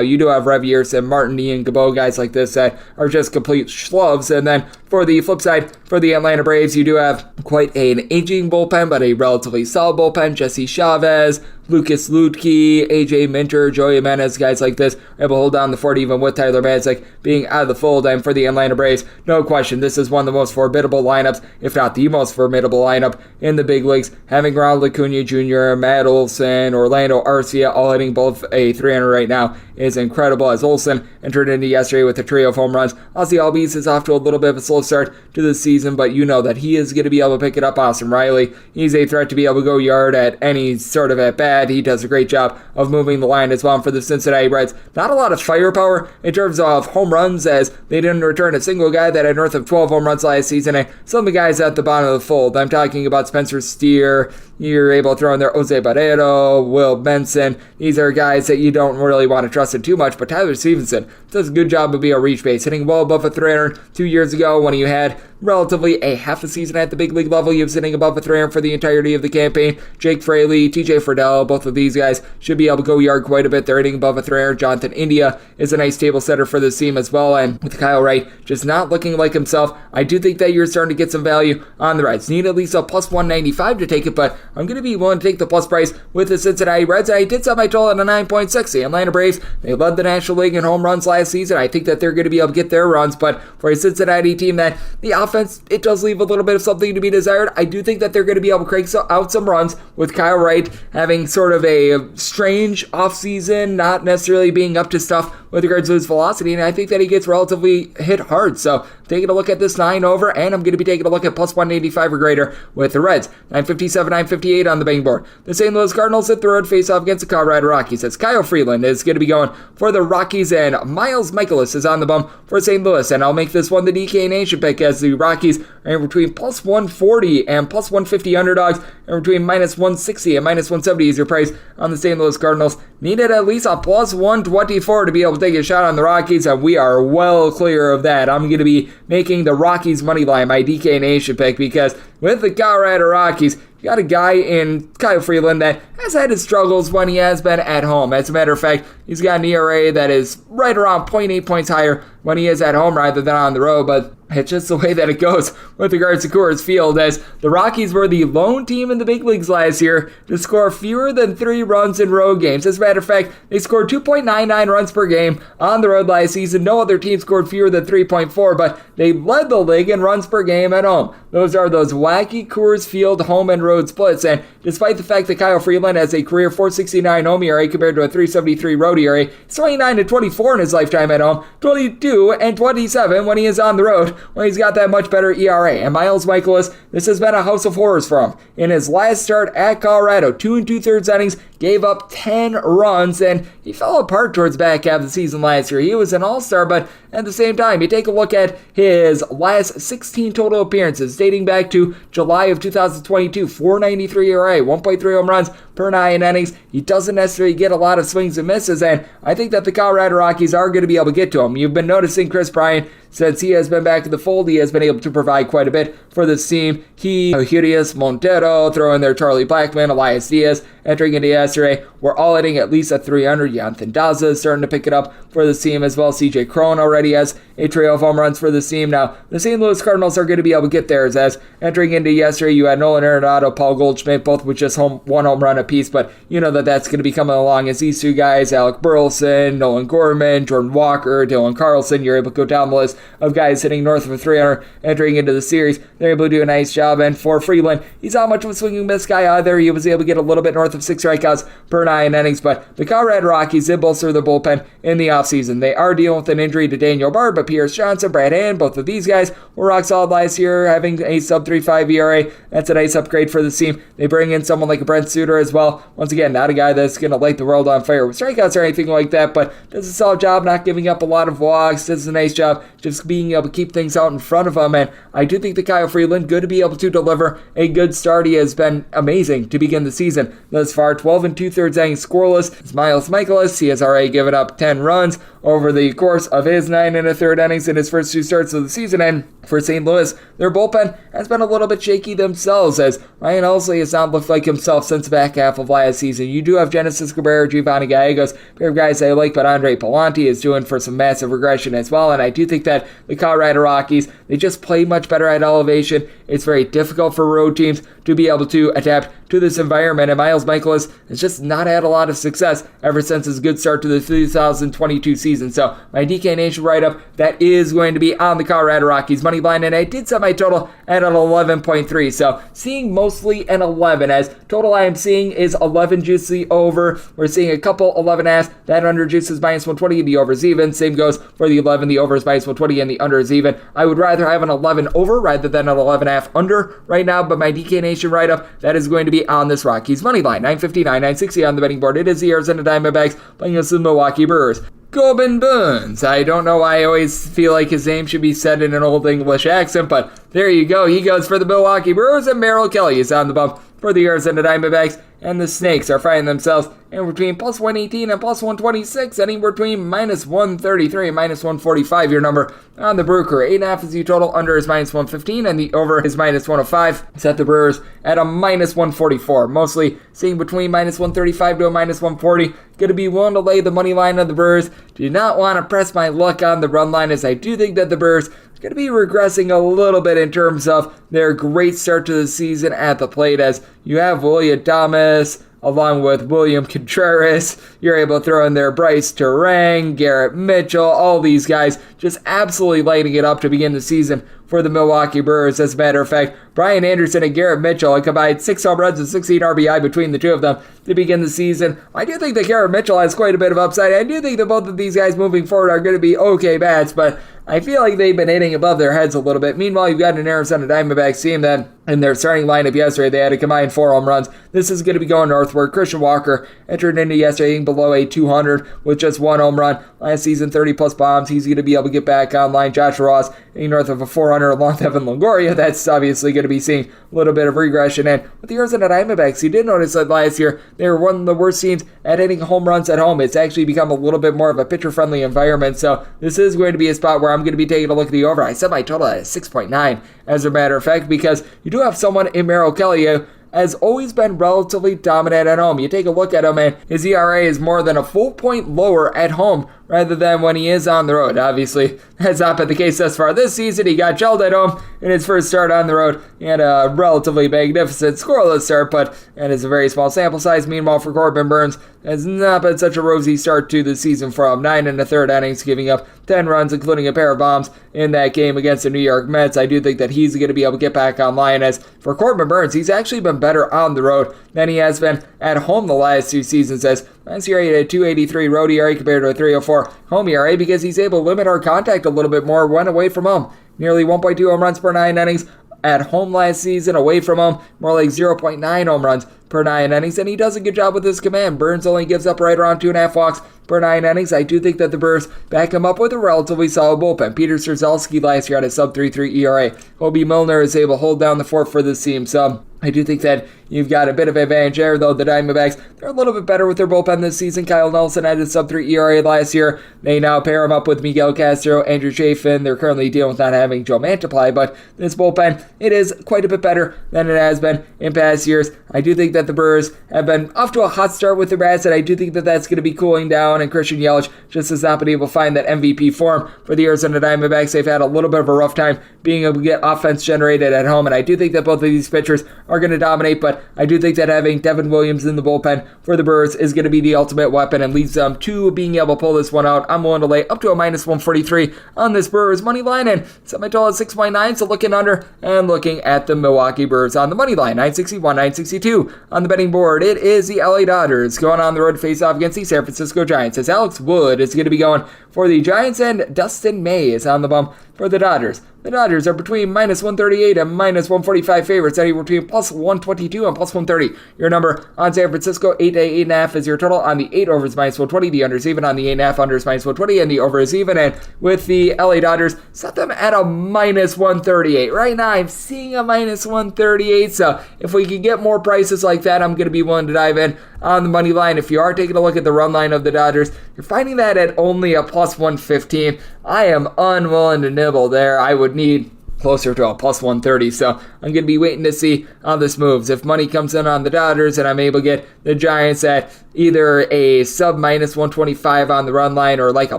you do have Reviers and Martin, Ian Gabo, guys like this that are just complete schlubs, and then for the flip side, for the Atlanta Braves, you do have quite an aging bullpen, but a relatively solid bullpen. Jesse Chavez, Lucas Luetke, AJ Minter, Joey Jimenez, guys like this are able to hold down the fort even with Tyler Madzik being out of the fold. And for the Atlanta Braves, no question, this is one of the most formidable lineups, if not the most formidable lineup in the big leagues. Having Ronald Acuna Jr., Matt Olson, Orlando Arcia all hitting both a 300 right now is incredible, as Olson entered into yesterday with a trio of home runs. Ozzy Albies is off to a little bit of a slow start to the season, but you know that he is going to be able to pick it up. Austin Riley, he's a threat to be able to go yard at any sort of at bat. He does a great job of moving the line as well. And for the Cincinnati Reds, not a lot of firepower in terms of home runs, as they didn't return a single guy that had north of 12 home runs last season, and some of the guys at the bottom of the fold. I'm talking about Spencer Steer. You're able to throw in there Jose Barrero, Will Benson. These are guys that you don't really want to trust in too much, but Tyler Stevenson does a good job of being a reach base, hitting well above a 300 2 years ago when you had relatively a half a season at the big league level. He was hitting above a 300 for the entirety of the campaign. Jake Fraley, TJ Friedel, both of these guys should be able to go yard quite a bit. They're hitting above a 300. Jonathan India is a nice table setter for this team as well, and with Kyle Wright just not looking like himself, I do think that you're starting to get some value on the Reds. Need at least a plus 195 to take it, but I'm going to be willing to take the plus price with the Cincinnati Reds. I did set my total at a 9.6. The Atlanta Braves, they led the National League in home runs last season. I think that they're going to be able to get their runs, but for a Cincinnati team that the offense, it does leave a little bit of something to be desired. I do think that they're going to be able to crank out some runs with Kyle Wright having sort of a strange offseason, not necessarily being up to stuff with regards to his velocity, and I think that he gets relatively hit hard. So taking a look at this 9 over, and I'm going to be taking a look at plus 185 or greater with the Reds. 957, 958 on the betting board. The St. Louis Cardinals hit the road face-off against the Colorado Rockies, as Kyle Freeland is going to be going for the Rockies, and Miles Mikolas is on the bum for St. Louis. And I'll make this one the DK Nation pick, as the Rockies are in between plus 140 and plus 150 underdogs, and between minus 160 and minus 170 is your price on the St. Louis Cardinals. Needed at least a plus 124 to be able to take a shot on the Rockies, and we are well clear of that. I'm going to be making the Rockies money line my DK Nation pick, because with the Colorado Rockies, you got a guy in Kyle Freeland that has had his struggles when he has been at home. As a matter of fact, he's got an ERA that is right around 0.8 points higher when he is at home rather than on the road, but it's just the way that it goes with regards to Coors Field, as the Rockies were the lone team in the big leagues last year to score fewer than 3 runs in road games. As a matter of fact, they scored 2.99 runs per game on the road last season. No other team scored fewer than 3.4, but they led the league in runs per game at home. Those are those wacky Coors Field home and road splits, and despite the fact that Kyle Freeland has a career 469 home ERA compared to a 373 road ERA, he's 29-24 in his lifetime at home, 22-27 when he is on the road, when he's got that much better ERA. And Miles Mikolas, this has been a house of horrors for him. In his last start at Colorado, 2 2/3 innings, gave up 10 runs, and he fell apart towards the back half of the season last year. He was an all-star, but at the same time, you take a look at his last 16 total appearances dating back to July of 2022, 493 ERA, 1.3 home runs per 9 innings. He doesn't necessarily get a lot of swings and misses, and I think that the Colorado Rockies are going to be able to get to him. You've been noticing Chris Bryant, since he has been back in the fold, he has been able to provide quite a bit for this team. Urias Montero, throw in there Charlie Blackmon, Elias Diaz, entering into yesterday. We're all hitting at least a 300. Jonathan Daza is starting to pick it up for this team as well. CJ Cron already has a trio of home runs for this team. Now, the St. Louis Cardinals are going to be able to get theirs, as entering into yesterday, you had Nolan Arenado, Paul Goldschmidt, both with just one home run apiece, but you know that that's going to be coming along as these 2 guys, Alec Burleson, Nolan Gorman, Jordan Walker, Dylan Carlson, you're able to go down the list of guys hitting north of a 300 entering into the series. They're able to do a nice job, and for Freeland, he's not much of a swinging miss guy either. He was able to get a little bit north of 6 strikeouts per 9 innings, but the Colorado Rockies did bolster their bullpen in the offseason. They are dealing with an injury to Daniel Bard, but Pierce Johnson, Brad Hand, both of these guys were rock solid last year, having a sub-3.5 ERA. That's a nice upgrade for the team. They bring in someone like a Brent Suter as well. Once again, not a guy that's going to light the world on fire with strikeouts or anything like that, but does a solid job not giving up a lot of walks, does a nice job just being able to keep things out in front of him, and I do think that Kyle Freeland good to be able to deliver a good start. He has been amazing to begin the season thus far. 12 2/3 innings scoreless. It's Miles Mikolas. He has already given up 10 runs. over the course of his 9 1/3 innings in his first 2 starts of the season. And for St. Louis, their bullpen has been a little bit shaky themselves, as Ryan Helsley has not looked like himself since the back half of last season. You do have Genesis Cabrera, Giovanni Gallegos, pair of guys I like, but Andre Palante is doing for some massive regression as well. And I do think that the Colorado Rockies, they just play much better at elevation. It's very difficult for road teams to be able to adapt to this environment, and Miles Mikolas has just not had a lot of success ever since his good start to the 2022 season. So my DK Nation write-up, that is going to be on the Colorado Rockies money line, and I did set my total at an 11.3. So seeing mostly an 11, as total I am seeing is 11 juicy over. We're seeing a couple 11.5. That under juice is minus 120, the over is even. Same goes for the 11. The over is minus 120 and the under is even. I would rather have an 11 over rather than an 11.5 under right now, but my DK Nation write-up, that is going to be on this Rockies money line. 959, 960 on the betting board. It is the Arizona Diamondbacks playing against the Milwaukee Brewers. Corbin Burns. I don't know why I always feel like his name should be said in an old English accent, but there you go. He goes for the Milwaukee Brewers, and Merrill Kelly is on the bump for the Arizona Diamondbacks, and the Snakes are finding themselves in between plus 118 and plus 126, anywhere between minus 133 and minus 145. Your number on the Brew Crew. 8.5 is the total, under is minus 115, and the over is minus 105. Set the Brewers at a minus 144. Mostly seeing between minus 135 to a minus 140. Going to be willing to lay the money line on the Brewers. Do not want to press my luck on the run line, as I do think that the Brewers going to be regressing a little bit in terms of their great start to the season at the plate, as you have William Thomas along with William Contreras. You're able to throw in there Bryce Terang, Garrett Mitchell, all these guys just absolutely lighting it up to begin the season for the Milwaukee Brewers. As a matter of fact, Brian Anderson and Garrett Mitchell combined 6 home runs and 16 RBI between the two of them to begin the season. I do think that Garrett Mitchell has quite a bit of upside. I do think that both of these guys moving forward are going to be okay bats, but I feel like they've been hitting above their heads a little bit. Meanwhile, you've got an Arizona Diamondbacks team that in their starting lineup yesterday, they had a combined 4 home runs. This is going to be going northward. Christian Walker entered into yesterday below a 200 with just 1 home run. Last season, 30-plus bombs. He's going to be able to get back online. Josh Ross, north of a 400 along with Evan Longoria. That's obviously going to be seeing a little bit of regression. And with the Arizona Diamondbacks, you did notice that last year, they were one of the worst teams at hitting home runs at home. It's actually become a little bit more of a pitcher-friendly environment. So this is going to be a spot where I'm going to be taking a look at the over. I set my total at 6.9, as a matter of fact, because you do have someone in Merrill Kelly who has always been relatively dominant at home. You take a look at him, and his ERA is more than a full point lower at home rather than when he is on the road. Obviously, that's not been the case thus far this season. He got shelled at home in his first start on the road. He had a relatively magnificent scoreless start, but that is a very small sample size. Meanwhile, for Corbin Burns, has not been such a rosy start to the season from 9 1/3 innings, giving up 10 runs, including a pair of bombs in that game against the New York Mets. I do think that he's going to be able to get back online. As for Corbin Burns, he's actually been better on the road than he has been at home the last 2 seasons, as last year he had a 2.83 road ERA compared to a 3.04 home ERA, because he's able to limit our contact a little bit more when away from home. Nearly 1.2 home runs per 9 innings at home last season. Away from home, more like 0.9 home runs per 9 innings, and he does a good job with his command. Burns only gives up right around 2.5 walks per 9 innings. I do think that the Brewers back him up with a relatively solid bullpen. Peter Strzelski last year had a sub-3.3 ERA. Hobie Milner is able to hold down the fort for this team, so I do think that you've got a bit of advantage there, though the Diamondbacks, they're a little bit better with their bullpen this season. Kyle Nelson had a sub-3 ERA last year. They now pair him up with Miguel Castro, Andrew Chafin. They're currently dealing with not having Joe Mantiply, but this bullpen, it is quite a bit better than it has been in past years. I do think that the Brewers have been off to a hot start with their bats, and I do think that that's going to be cooling down, and Christian Yelich just has not been able to find that MVP form for the Arizona Diamondbacks. They've had a little bit of a rough time being able to get offense generated at home, and I do think that both of these pitchers are going to dominate, but I do think that having Devin Williams in the bullpen for the Brewers is going to be the ultimate weapon and leads them to being able to pull this one out. I'm willing to lay up to a minus 143 on this Brewers money line, and set my total at 6.9, so looking under and looking at the Milwaukee Brewers on the money line. 961, 962 on the betting board. It is the LA Dodgers going on the road to face off against the San Francisco Giants, as Alex Wood is going to be going for the Giants, and Dustin May is on the bump for the Dodgers The Dodgers are between minus 138 and minus 145 favorites, anywhere between plus 122 and plus 130. Your number on San Francisco, 8 to 8.5 is your total. On the 8 overs, minus 120. The under is even. On the 8.5 unders, minus 120. And the over is even. And with the LA Dodgers, set them at a minus 138. Right now, I'm seeing a minus 138. So if we can get more prices like that, I'm going to be willing to dive in on the money line. If you are taking a look at the run line of the Dodgers, you're finding that at only a plus 115. I am unwilling to nibble there. I would need closer to a plus 130, so I'm going to be waiting to see how this moves. If money comes in on the Dodgers and I'm able to get the Giants at either a sub minus 125 on the run line or like a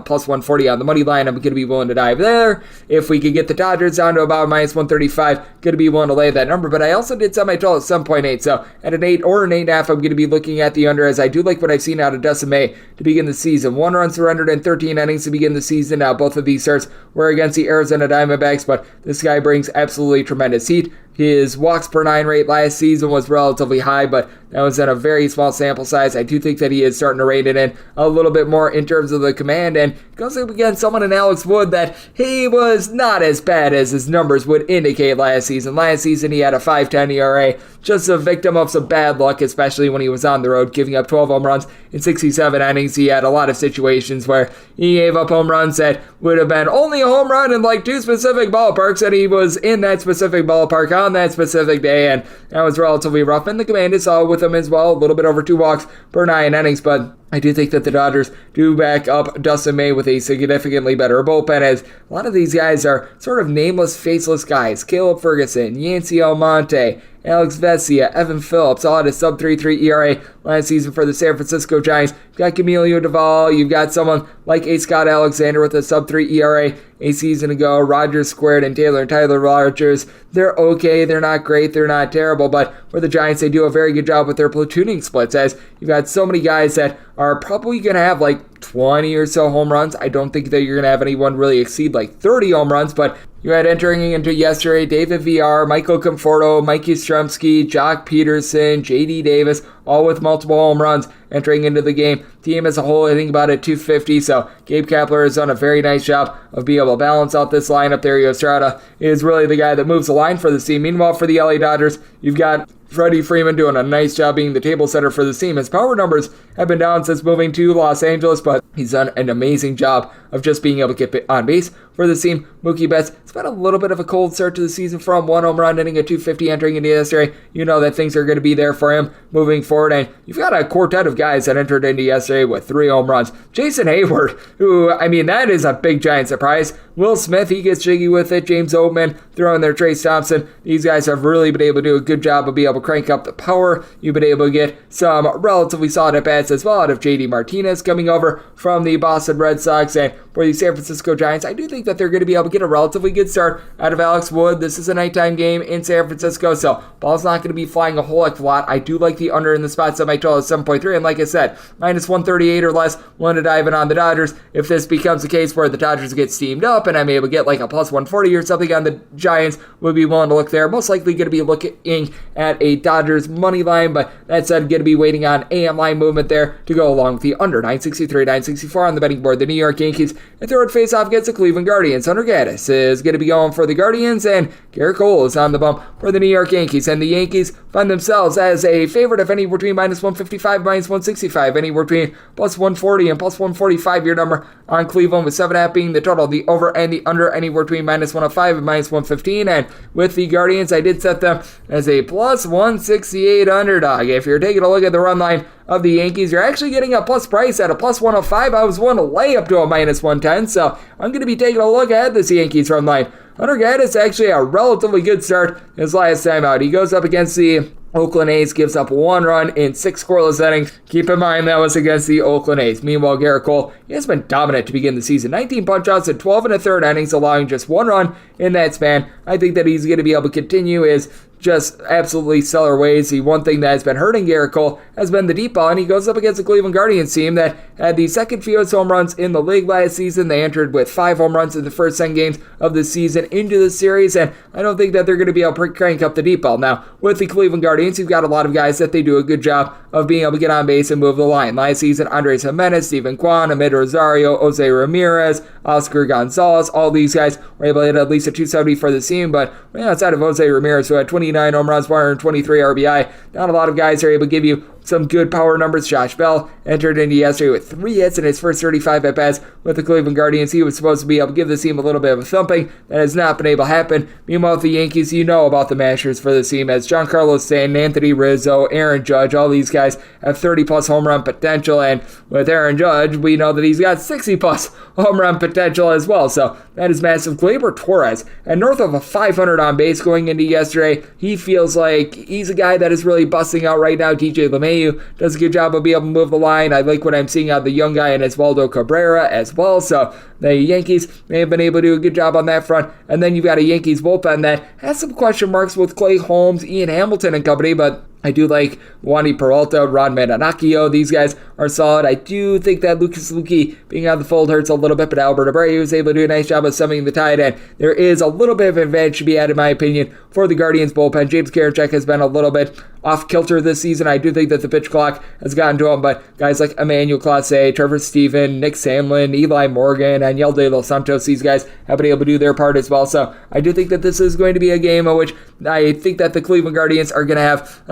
plus 140 on the money line, I'm going to be willing to dive there. If we could get the Dodgers down to about minus 135, going to be willing to lay that number. But I also did set my total at 7.8, so at an 8 or an 8.5, I'm going to be looking at the under, as I do like what I've seen out of Dustin May to begin the season. 1 run surrendered in 13 innings to begin the season. Now both of these starts were against the Arizona Diamondbacks, but this guy brings absolutely tremendous heat. His walks per 9 rate last season was relatively high, but that was in a very small sample size. I do think that he is starting to rein it in a little bit more in terms of the command, and goes up against someone in Alex Wood that he was not as bad as his numbers would indicate last season. Last season he had a 5.10 ERA, just a victim of some bad luck, especially when he was on the road, giving up 12 home runs in 67 innings. He had a lot of situations where he gave up home runs that would have been only a home run in like 2 specific ballparks, and he was in that specific ballpark on that specific day, and that was relatively rough. And the Commanders saw with him as well, a little bit over 2 walks per 9 innings, but I do think that the Dodgers do back up Dustin May with a significantly better bullpen, as a lot of these guys are sort of nameless, faceless guys. Caleb Ferguson, Yancy Almonte, Alex Vesia, Evan Phillips, all had a sub-3.3 ERA last season for the San Francisco Giants. You've got Camilo Duvall, you've got someone like a Scott Alexander with a sub-3 ERA a season ago. Rogers Squared and Tyler Rogers, they're okay, they're not great, they're not terrible, but for the Giants, they do a very good job with their platooning splits, as you've got so many guys that are probably going to have like 20 or so home runs. I don't think that you're going to have anyone really exceed like 30 home runs, but you had entering into yesterday David VR, Michael Conforto, Mike Yastrzemski, Jock Peterson, JD Davis, all with multiple home runs entering into the game. Team as a whole hitting about at 250, so Gabe Kapler has done a very nice job of being able to balance out this lineup there. Estrada is really the guy that moves the line for the team. Meanwhile, for the LA Dodgers, you've got Freddie Freeman doing a nice job being the table setter for the team. His power numbers have been down since moving to Los Angeles, but he's done an amazing job of just being able to get on base for the team. Mookie Betts, it's been a little bit of a cold start to the season for him. 1 home run, hitting at 250 entering into yesterday. You know that things are going to be there for him moving forward, and you've got a quartet of guys that entered into yesterday with 3 home runs. Jason Hayward, who, I mean, that is a big giant surprise. Will Smith, he gets jiggy with it. James Oatman throwing there. Trace Thompson. These guys have really been able to do a good job of being able to crank up the power. You've been able to get some relatively solid at-bats as well out of JD Martinez coming over from the Boston Red Sox. And for the San Francisco Giants, I do think that they're going to be able to get a relatively good start out of Alex Wood. This is a nighttime game in San Francisco, so ball's not going to be flying a whole heck of a lot. I do like the under in the spots that my total is 7.3, and like I said, minus 138 or less, willing to dive in on the Dodgers. If this becomes a case where the Dodgers get steamed up and I'm able to get like a plus 140 or something on the Giants, would be willing to look there. Most likely going to be looking at a Dodgers money line, but that said, going to be waiting on AM line movement there to go along with the under. 963, 964 on the betting board. The New York Yankees and third face-off against the Cleveland Guardians. Hunter Gaddis is going to be going for the Guardians, and Garrett Cole is on the bump for the New York Yankees. And the Yankees find themselves as a favorite of anywhere between minus 155, minus 165, anywhere between plus 140 and plus 145. Your number on Cleveland, with 7.5 being the total. The over and the under anywhere between minus 105 and minus 115. And with the Guardians, I did set them as a plus 168 underdog. If you're taking a look at the run line of the Yankees, you're actually getting a plus price at a plus 105. I was willing to lay up to a minus 110, so I'm going to be taking a look at this Yankees run line. Hunter Gaddis actually a relatively good start his last time out. He goes up against the Oakland A's, gives up 1 run in 6 scoreless innings. Keep in mind that was against the Oakland A's. Meanwhile, Garrett Cole, he has been dominant to begin the season. 19 punch-outs in 12 1/3 innings, allowing just 1 run in that span. I think that he's going to be able to continue his just absolutely stellar ways. The one thing that has been hurting Garrett Cole has been the deep ball, and he goes up against the Cleveland Guardians team that had the second fewest home runs in the league last season. They entered with 5 home runs in the first 10 games of the season into the series, and I don't think that they're going to be able to crank up the deep ball. Now, with the Cleveland Guardians, you've got a lot of guys that they do a good job of being able to get on base and move the line. Last season, Andres Jimenez, Steven Kwan, Amid Rosario, Jose Ramirez, Oscar Gonzalez, all these guys were able to hit at least a 270 for the team, but outside of Jose Ramirez, who had 29 home runs, 123 RBI, not a lot of guys are able to give you some good power numbers. Josh Bell entered into yesterday with 3 hits in his first 35 at-bats with the Cleveland Guardians. He was supposed to be able to give the team a little bit of a thumping. That has not been able to happen. Meanwhile, with the Yankees, you know about the mashers for the team, as Giancarlo Stanton, Anthony Rizzo, Aaron Judge, all these guys have 30-plus home run potential, and with Aaron Judge, we know that he's got 60-plus home run potential as well, so that is massive. Gleyber Torres, and north of a 500 on base going into yesterday, he feels like he's a guy that is really busting out right now. DJ LeMahieu does a good job of being able to move the line. I like what I'm seeing out of the young guy in Oswaldo Cabrera as well, so the Yankees may have been able to do a good job on that front. And then you've got a Yankees bullpen that has some question marks with Clay Holmes, Ian Hamilton and company, but I do like Wandy Peralta, Ron Marinaccio. These guys are solid. I do think that Lucas Luque being out of the fold hurts a little bit, but Albert Abreu was able to do a nice job of stemming the tide, and there is a little bit of advantage to be had, in my opinion, for the Guardians bullpen. James Karinchak has been a little bit off kilter this season. I do think that the pitch clock has gotten to him, but guys like Emmanuel Clase, Trevor Stephen, Nick Sandlin, Eli Morgan, and Yel De Los Santos, these guys have been able to do their part as well. So I do think that this is going to be a game in which I think that the Cleveland Guardians are going to have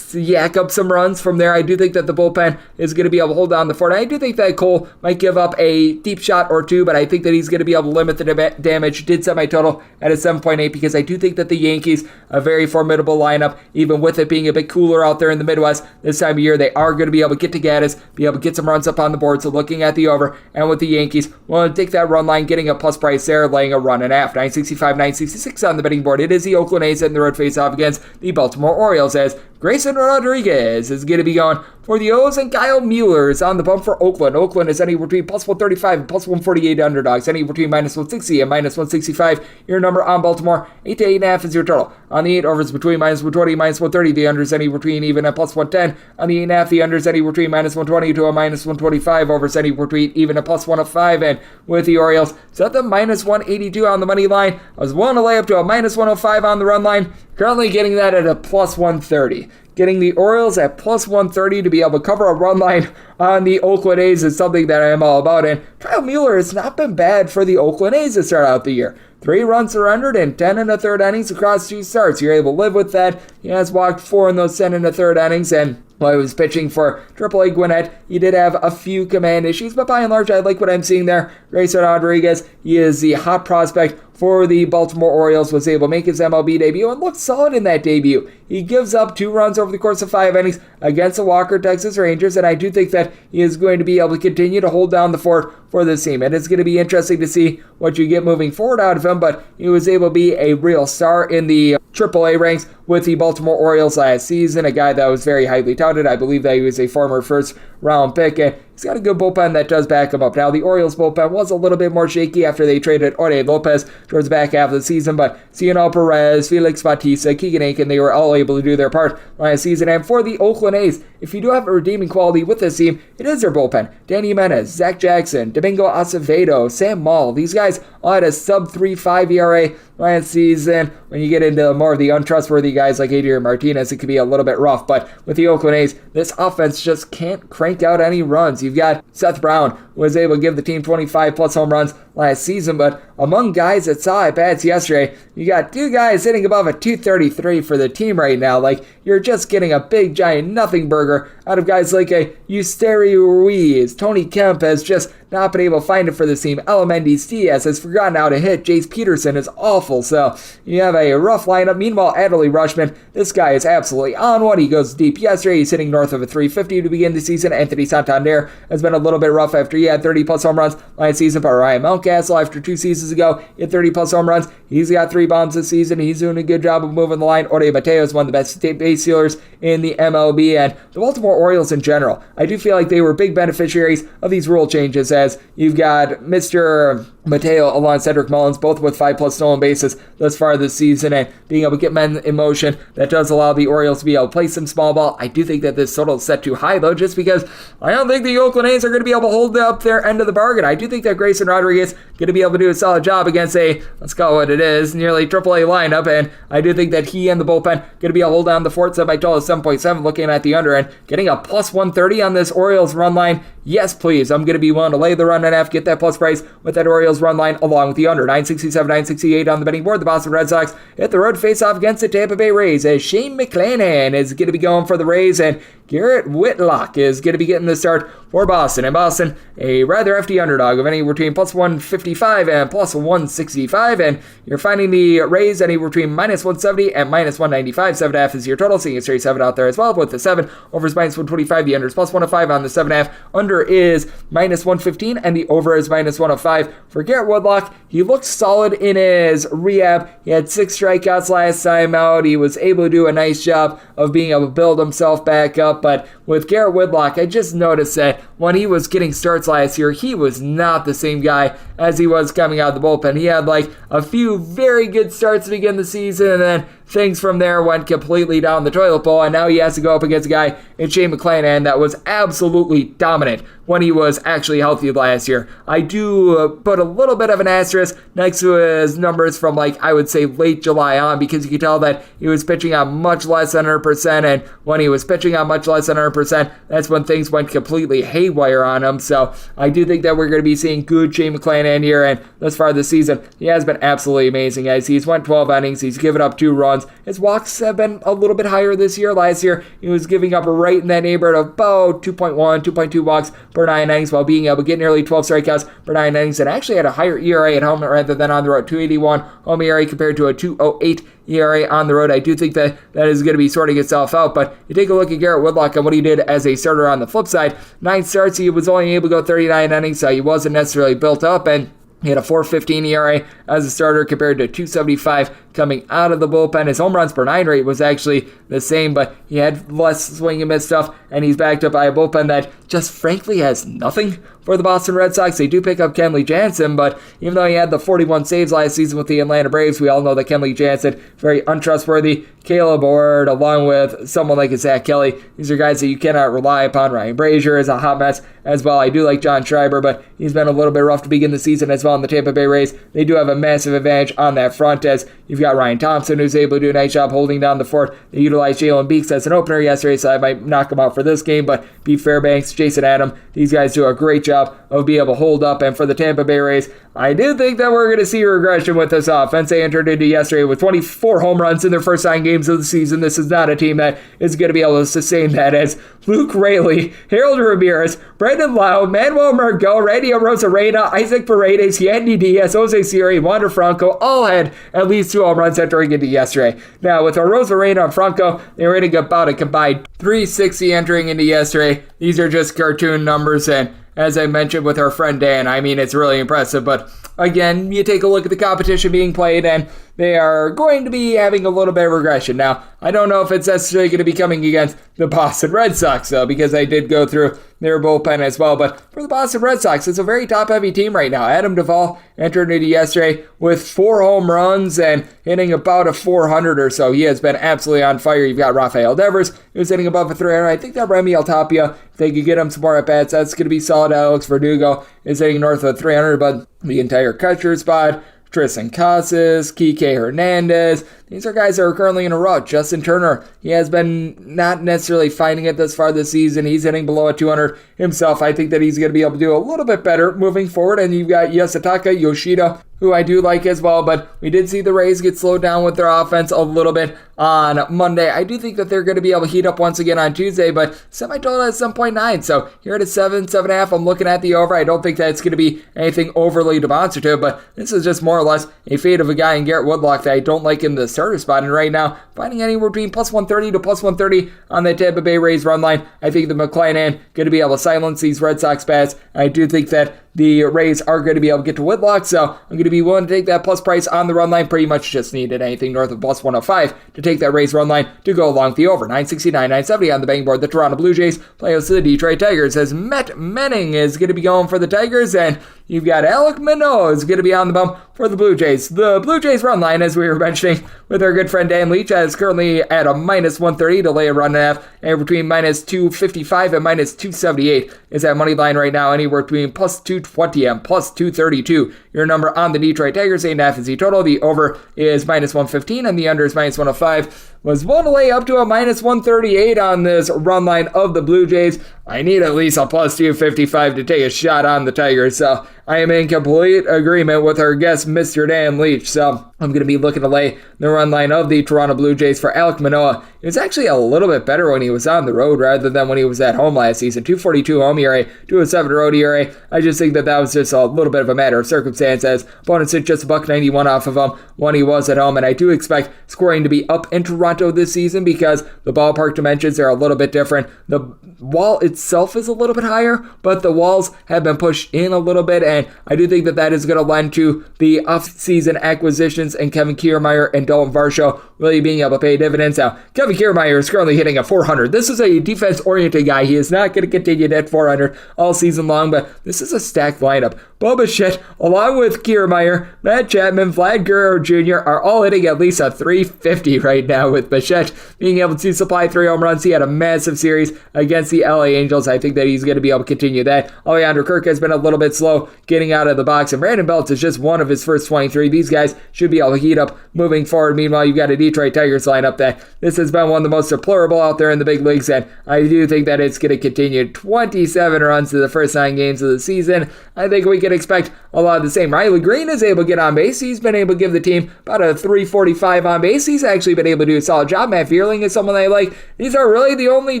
yak up some runs from there. I do think that the bullpen is going to be able to hold down the fort. I do think that Cole might give up a deep shot or two, but I think that he's going to be able to limit the damage. Did set my total at a 7.8 because I do think that the Yankees, a very formidable lineup, even with it being a bit cooler out there in the Midwest this time of year, they are going to be able to get to Gaddis, be able to get some runs up on the board. So looking at the over, and with the Yankees, well, take that run line, getting a plus price there, laying a run and a half. 965, 966 on the betting board. It is the Oakland A's in the road face-off against the Baltimore Orioles, as Grayson Rodriguez is going to be going for the O's, and Kyle Mueller is on the bump for Oakland. Oakland is anywhere between plus 135 and plus 148 underdogs, anywhere between minus 160 and minus 165. Your number on Baltimore, 8 to 8.5 is your total. On the 8, overs between minus 120 and minus 130. The unders anywhere between even and plus 110. On the 8.5, the unders anywhere between minus 120 to a minus 125. Overs anywhere between even and plus 105. And with the Orioles, set the minus 182 on the money line. I was willing to lay up to a minus 105 on the run line. Currently getting that at a plus 130. Getting the Orioles at plus 130 to be able to cover a run line on the Oakland A's is something that I am all about. And Kyle Mueller has not been bad for the Oakland A's to start out the year. 3 runs surrendered in 10 1/3 innings across 2 starts. You're able to live with that. He has walked 4 in those 10 1/3 innings, and while he was pitching for AAA Gwinnett, he did have a few command issues, but by and large, I like what I'm seeing there. Grayson Rodriguez, he is the hot prospect for the Baltimore Orioles, was able to make his MLB debut and looked solid in that debut. He gives up 2 runs over the course of 5 innings against the Walker Texas Rangers, and I do think that he is going to be able to continue to hold down the fort for this team. And it's going to be interesting to see what you get moving forward out of him, but he was able to be a real star in the AAA ranks with the Baltimore Orioles last season, a guy that was very highly touted. I believe that he was a former first-round pick, and he's got a good bullpen that does back him up. Now, the Orioles bullpen was a little bit more shaky after they traded Jorge Lopez towards the back half of the season, but Cionel Perez, Felix Bautista, Keegan Aiken, they were all able to do their part last season. And for the Oakland A's, if you do have a redeeming quality with this team, it is their bullpen. Danny Jimenez, Zach Jackson, Domingo Acevedo, Sam Maul, these guys all had a sub-3.5 ERA last season. When you get into more of the untrustworthy guys like Adrian Martinez, it could be a little bit rough, but with the Oakland A's, this offense just can't crank out any runs. You've got Seth Brown, who was able to give the team 25-plus home runs last season, but among guys that saw at-bats yesterday, you got 2 guys hitting above a 233 for the team right now. Like, you're just getting a big, giant nothing burger out of guys like a Eusteri Ruiz. Tony Kemp has just not been able to find it for this team. Elemendy Diaz has forgotten how to hit. Jace Peterson is awful, so you have a rough lineup. Meanwhile, Adley Rutschman, this guy is absolutely on one. He goes deep yesterday. He's hitting north of a 350 to begin the season. Anthony Santander has been a little bit rough after he had 30-plus home runs last season, but Ryan Mountcastle, after 2 seasons ago, he had 30-plus home runs. He's got 3 bombs this season. He's doing a good job of moving the line. Jorge Mateo is one of the best base stealers in the MLB, and the Baltimore Orioles in general, I do feel like they were big beneficiaries of these rule changes, as you've got Mr. Mateo along Cedric Mullins, both with 5-plus stolen bases bases thus far this season, and being able to get men in motion, that does allow the Orioles to be able to play some small ball. I do think that this total is set too high, though, just because I don't think the Oakland A's are going to be able to hold up their end of the bargain. I do think that Grayson Rodriguez going to be able to do a solid job against a, let's call it what it is, nearly AAA lineup, and I do think that he and the bullpen going to be able to hold down the fort. So my total is 7.7, looking at the under, and getting a plus 130 on this Orioles run line. Yes, please. I'm going to be willing to lay the run and a half, get that plus price with that Orioles run line along with the under. 967, 968 on the betting board. The Boston Red Sox hit the road face-off against the Tampa Bay Rays as Shane McClanahan is going to be going for the Rays, and Garrett Whitlock is going to be getting the start for Boston. And Boston, a rather hefty underdog of anywhere between plus 155 and plus 165, and you're finding the Rays anywhere between minus 170 and minus 195. 7.5 is your total, seeing a straight 7 out there as well, with the 7 over is minus 125, the under is plus 105 on the 7.5, under is minus 115, and the over is minus 105. For Garrett Whitlock, he looked solid in his rehab. He had 6 strikeouts last time out. He was able to do a nice job of being able to build himself back up, but with Garrett Whitlock, I just noticed that when he was getting starts last year, he was not the same guy as he was coming out of the bullpen. He had like a few very good starts to begin the season, and then things from there went completely down the toilet bowl, and now he has to go up against a guy in Shane McClanahan that was absolutely dominant when he was actually healthy last year. I do put a little bit of an asterisk next to his numbers from, like, I would say late July on, because you could tell that he was pitching on much less than 100%, and when he was pitching on much less than 100%, that's when things went completely haywire on him. So I do think that we're going to be seeing good Shane McClanahan here, and thus far this season, he has been absolutely amazing, guys. He's went 12 innings, he's given up 2 runs. His walks have been a little bit higher this year. Last year, he was giving up right in that neighborhood of about 2.1, 2.2 walks per 9 innings, while being able to get nearly 12 strikeouts per 9 innings, and actually had a higher ERA at home rather than on the road. 281 home ERA compared to a 208 ERA on the road. I do think that is going to be sorting itself out, but you take a look at Garrett Whitlock and what he did as a starter on the flip side. 9 starts, he was only able to go 39 innings, so he wasn't necessarily built up, and he had a 4.15 ERA as a starter compared to 2.75 coming out of the bullpen. His home runs per 9 rate was actually the same, but he had less swing and miss stuff, and he's backed up by a bullpen that just frankly has nothing for the Boston Red Sox. They do pick up Kenley Jansen, but even though he had the 41 saves last season with the Atlanta Braves, we all know that Kenley Jansen, very untrustworthy. Caleb Ward, along with someone like Zach Kelly, these are guys that you cannot rely upon. Ryan Brazier is a hot mess as well. I do like John Schreiber, but he's been a little bit rough to begin the season as well in the Tampa Bay Rays. They do have a massive advantage on that front, as you've got Ryan Thompson, who's able to do a nice job holding down the fort. They utilized Jalen Beeks as an opener yesterday, so I might knock him out for this game, but Pete Fairbanks, Jason Adam, these guys do a great job of being able to hold up. And for the Tampa Bay Rays, I do think that we're going to see regression with this offense. They entered into yesterday with 24 home runs in their first 9 games of the season. This is not a team that is going to be able to sustain that, as Luke Raley, Harold Ramirez, Brendan Lau, Manuel Margot, Randy Rosarena, Isaac Paredes, Yandy Diaz, Jose Siri, Wander Franco all had at least 2 home runs entering into yesterday. Now, with Rosarena and Franco, they were hitting about a combined 360 entering into yesterday. These are just cartoon numbers, and as I mentioned with our friend Dan, I mean, it's really impressive, but again, you take a look at the competition being played, and they are going to be having a little bit of regression. Now, I don't know if it's necessarily going to be coming against the Boston Red Sox, though, because I did go through their bullpen as well. But for the Boston Red Sox, it's a very top-heavy team right now. Adam Duvall entered into yesterday with 4 home runs and hitting about a 400 or so. He has been absolutely on fire. You've got Rafael Devers, who's hitting above a 300. I think that Remy Altapia, if they could get him some more at-bats, that's going to be solid. Alex Verdugo is hitting north of 300, but the entire catcher spot, Tristan Casas, Kike Hernandez, these are guys that are currently in a rut. Justin Turner, he has been not necessarily finding it thus far this season. He's hitting below a 200 himself. I think that he's going to be able to do a little bit better moving forward. And you've got Yasutaka Yoshida, who I do like as well, but we did see the Rays get slowed down with their offense a little bit on Monday. I do think that they're going to be able to heat up once again on Tuesday, but semi-total at 7.9, so here at a 7.5, I'm looking at the over. I don't think that it's going to be anything overly demonstrative, but this is just more or less a fate of a guy in Garrett Whitlock that I don't like in the starter spot, and right now, finding anywhere between plus 130 to plus 130 on the Tampa Bay Rays run line. I think the McClanahan going to be able to silence these Red Sox bats. I do think that the Rays are going to be able to get to Whitlock, so I'm going to be willing to take that plus price on the run line. Pretty much just needed anything north of plus 105 to take that Rays run line to go along with the over. 969, 970 on the betting board. The Toronto Blue Jays play host to the Detroit Tigers as Matt Manning is going to be going for the Tigers, and you've got Alek Manoah is going to be on the bump for the Blue Jays. The Blue Jays run line, as we were mentioning with our good friend Dan Leach, is currently at a minus 130 to lay a run and a half, and between minus 255 and minus 278 is that money line right now, anywhere between plus 220 and plus 232. Your number on the Detroit Tigers, 8.5 is the total. The over is minus 115 and the under is minus 105. Was willing to lay up to a minus 138 on this run line of the Blue Jays. I need at least a plus 255 to take a shot on the Tigers, so I am in complete agreement with our guest, Mr. Dan Leach. So I'm going to be looking to lay the run line of the Toronto Blue Jays for Alek Manoah. It was actually a little bit better when he was on the road rather than when he was at home last season. 2.42 home ERA, 2.07 road ERA. I just think that was just a little bit of a matter of circumstance, as opponents hit just $191 off of him when he was at home, and I do expect scoring to be up in Toronto this season because the ballpark dimensions are a little bit different. The wall itself is a little bit higher, but the walls have been pushed in a little bit, and I do think that that is going to lend to the off-season acquisitions and Kevin Kiermaier and Dalton Varsho really being able to pay dividends. Now, Kevin Kiermaier is currently hitting a 400. This is a defense-oriented guy. He is not going to continue to hit 400 all season long, but this is a stacked lineup. Bo Bichette, along with Kiermaier, Matt Chapman, Vlad Guerrero Jr. are all hitting at least a 350 right now, with Bichette being able to supply 3 home runs. He had a massive series against the LA Angels. I think that he's going to be able to continue that. Alejandro Kirk has been a little bit slow getting out of the box, and Brandon Belt is just one of his first 23. These guys should be able to heat up moving forward. Meanwhile, you've got a Detroit Tigers lineup that this has been one of the most deplorable out there in the big leagues, and I do think that it's going to continue. 27 runs to the first 9 games of the season. I think we can expect a lot of the same. Riley Green is able to get on base. He's been able to give the team about a 345 on base. He's actually been able to do a solid job. Matt Vierling is someone I like. These are really the only